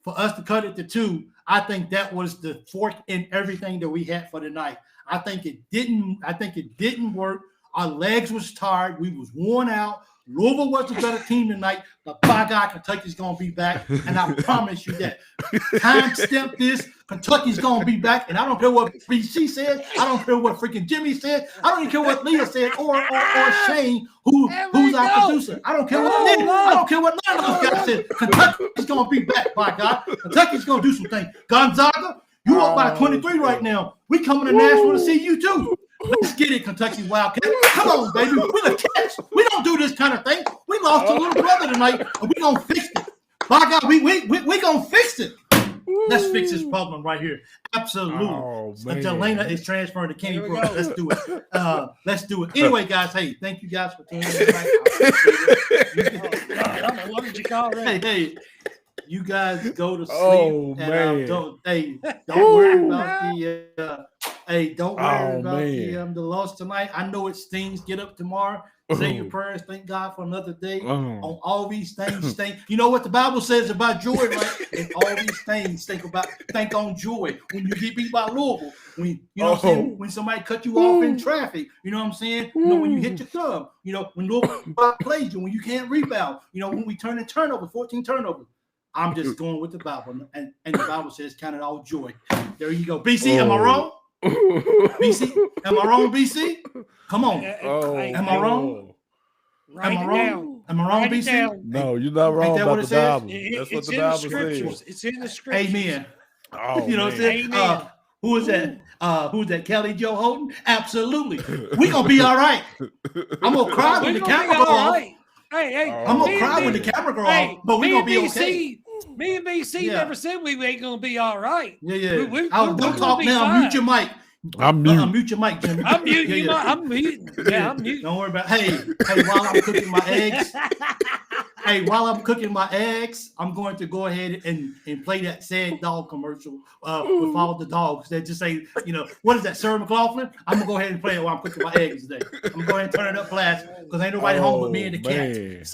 Speaker 1: for us to cut it to 2. I think that was the fork in everything that we had for the night. I think it didn't work. Our legs was tired. We was worn out. Louisville was a better team tonight, but by God, Kentucky's going to be back, and I promise you that. Time stamp this. Kentucky's going to be back, and I don't care what BC said. I don't care what freaking Jimmy said. I don't even care what Leah said or Shane, who's our producer. I don't care what Nick. I don't care what none of those guys said. Kentucky's going to be back, by God. Kentucky's going to do some things. Gonzaga, you up by 23 right now. We coming to Nashville to see you too. Let's get it, Kentucky Wildcats. Come on, baby. We're the Cats. We don't do this kind of thing. We lost a little brother tonight, and we're going to fix it. By God, we going to fix it. Let's fix this problem right here. Absolutely.
Speaker 2: Oh, man.
Speaker 1: Delana is transferring to Kenny
Speaker 3: Here we
Speaker 1: Brooks.
Speaker 3: go.
Speaker 1: Let's do it. Let's do it. Anyway, guys, hey, thank you guys for tuning in tonight. I appreciate it.
Speaker 3: Oh, God, I'm allergic already.
Speaker 1: Hey, you guys go to sleep.
Speaker 2: Oh,
Speaker 1: and,
Speaker 2: man.
Speaker 1: don't worry about the don't worry about
Speaker 2: man.
Speaker 1: the loss tonight. I know it stings. Get up tomorrow. Say your prayers. Thank God for another day. On all these things, you know what the Bible says about joy, right? And all these things, think on joy. When you get beat by Louisville, when you know what I'm saying? When somebody cut you off in traffic, you know what I'm saying? You know, when you hit your thumb, you know, when Louisville plays you, when you can't rebound, you know, when we turn in turnover, 14 turnovers. I'm just going with the Bible, and the Bible says count it all joy. There you go. BC, am I wrong? BC, am I wrong, BC? Come on. Am I wrong?
Speaker 3: Write
Speaker 1: Am I
Speaker 3: it
Speaker 1: wrong?
Speaker 3: down.
Speaker 1: Am I wrong,
Speaker 3: Write it
Speaker 1: BC?
Speaker 3: down.
Speaker 2: No, you're not wrong
Speaker 1: that
Speaker 2: about
Speaker 1: what
Speaker 2: the
Speaker 1: it says?
Speaker 2: Bible.
Speaker 3: It-
Speaker 2: That's
Speaker 3: it's
Speaker 2: what the
Speaker 3: in the
Speaker 2: Bible
Speaker 3: scriptures.
Speaker 2: says.
Speaker 3: It's in the scriptures.
Speaker 1: Amen.
Speaker 2: Oh,
Speaker 1: You know what I'm
Speaker 2: man.
Speaker 1: saying?
Speaker 3: Amen.
Speaker 1: Who is that? Who's that? Kelly Joe Holden? Absolutely. We're gonna be all right. I'm gonna cry when
Speaker 3: We're
Speaker 1: the
Speaker 3: gonna
Speaker 1: camera
Speaker 3: be
Speaker 1: go
Speaker 3: all
Speaker 1: off.
Speaker 3: right. Hey,
Speaker 1: I'm
Speaker 2: Oh,
Speaker 1: gonna cry when the
Speaker 2: man.
Speaker 1: camera go
Speaker 3: hey,
Speaker 1: off, but we're gonna be okay.
Speaker 3: Me and BC
Speaker 1: Yeah.
Speaker 3: never said we ain't gonna be all right.
Speaker 1: Yeah.
Speaker 3: We're
Speaker 1: Don't
Speaker 3: gonna
Speaker 1: talk
Speaker 3: be
Speaker 1: now.
Speaker 3: fine.
Speaker 1: Mute your mic.
Speaker 2: I'm mute.
Speaker 1: Mute your mic, Jimmy.
Speaker 3: I'm muting.
Speaker 1: Yeah.
Speaker 3: I'm muting. Yeah, I'm muting.
Speaker 1: Don't worry about. Hey, while I'm cooking my eggs. While I'm cooking my eggs, I'm going to go ahead and play that sad dog commercial with all the dogs that just say, you know, what is that, Sarah McLaughlin? I'm gonna go ahead and play it while I'm cooking my eggs today. I'm going to turn it up blast because ain't nobody home but me and the cat.
Speaker 2: man.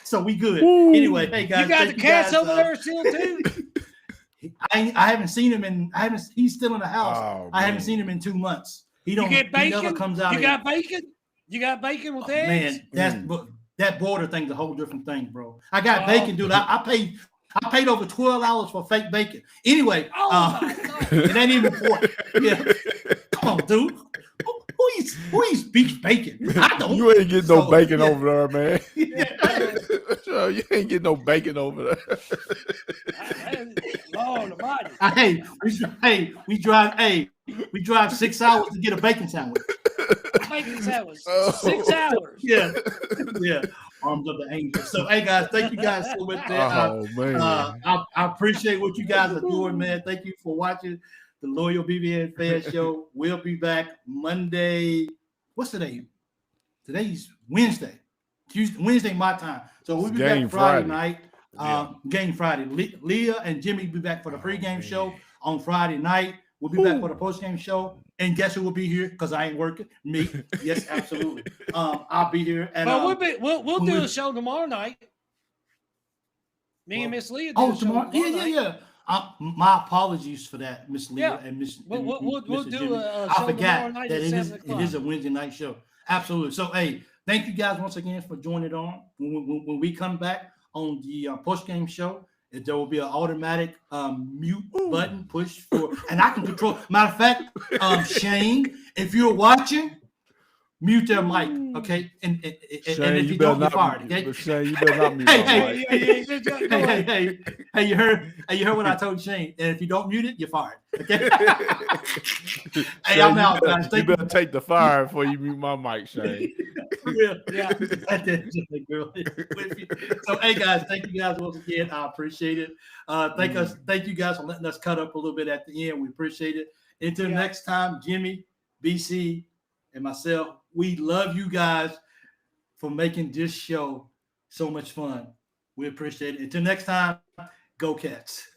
Speaker 1: So we good. Anyway, hey guys,
Speaker 3: You got the
Speaker 1: thank
Speaker 3: cats
Speaker 1: guys,
Speaker 3: over there still too?
Speaker 1: I haven't seen him he's still in the house.
Speaker 2: Oh,
Speaker 1: I haven't
Speaker 2: man.
Speaker 1: seen him in 2 months. He
Speaker 3: You get
Speaker 1: he
Speaker 3: bacon?
Speaker 1: never comes out.
Speaker 3: You got bacon? You got bacon with eggs?
Speaker 1: Man, that border thing's a whole different thing, bro. I got bacon, dude. I paid over $12 for fake bacon. Anyway,
Speaker 3: my God.
Speaker 1: it ain't even pork. Yeah, come on, dude. Who eats beef bacon? I don't.
Speaker 2: You ain't getting no bacon
Speaker 1: yeah.
Speaker 2: over there, man.
Speaker 1: Yeah.
Speaker 2: You ain't getting no bacon over there.
Speaker 3: Lord almighty.
Speaker 1: We drive 6 hours to get a bacon sandwich.
Speaker 3: Bacon sandwich.
Speaker 2: Oh.
Speaker 3: 6 hours.
Speaker 1: Yeah. Arms of the angel. So, hey guys, thank you guys so much.
Speaker 2: Oh, man.
Speaker 1: I appreciate what you guys are doing, man. Thank you for watching the Loyal BBN Fan Show. We'll be back Monday. What's today? Today's Wednesday. Wednesday my time. So we'll be
Speaker 2: Game
Speaker 1: back Friday
Speaker 2: Friday.
Speaker 1: night. Game Friday. Leah and Jimmy will be back for the pregame show on Friday night. We'll be back for the postgame show. And guess who will be here? Because I ain't working. Me. Yes, absolutely. I'll be here. And
Speaker 3: We'll do a show tomorrow night. Me and Miss Leah. Do a show
Speaker 1: tomorrow?
Speaker 3: night.
Speaker 1: Yeah. My apologies for that, Miss Leah and Miss.
Speaker 3: We'll
Speaker 1: Mr.
Speaker 3: do
Speaker 1: Jimmy.
Speaker 3: a
Speaker 1: I
Speaker 3: show
Speaker 1: forgot
Speaker 3: tomorrow night
Speaker 1: that
Speaker 3: at 7 o'clock.
Speaker 1: it is a Wednesday night show. Absolutely. So, hey, thank you guys once again for joining on. When we come back on the post game show, there will be an automatic mute button push for, and I can control. Matter of fact, Shane, if you're watching, mute their mic, okay? And
Speaker 2: Shane,
Speaker 1: if you don't, you're fired. Okay?
Speaker 2: Shane, you better not mute my mic.
Speaker 1: Hey, you heard what I told Shane. And if you don't mute it, you're fired. Okay. Hey,
Speaker 2: Shane,
Speaker 1: I'm out, guys.
Speaker 2: you better take the fire before you mute my mic, Shane.
Speaker 1: Yeah. So, hey, guys, thank you guys once again. I appreciate it. Thank you guys for letting us cut up a little bit at the end. We appreciate it. Until next time, Jimmy, BC, and myself, we love you guys for making this show so much fun. We appreciate it. Until next time, go Cats.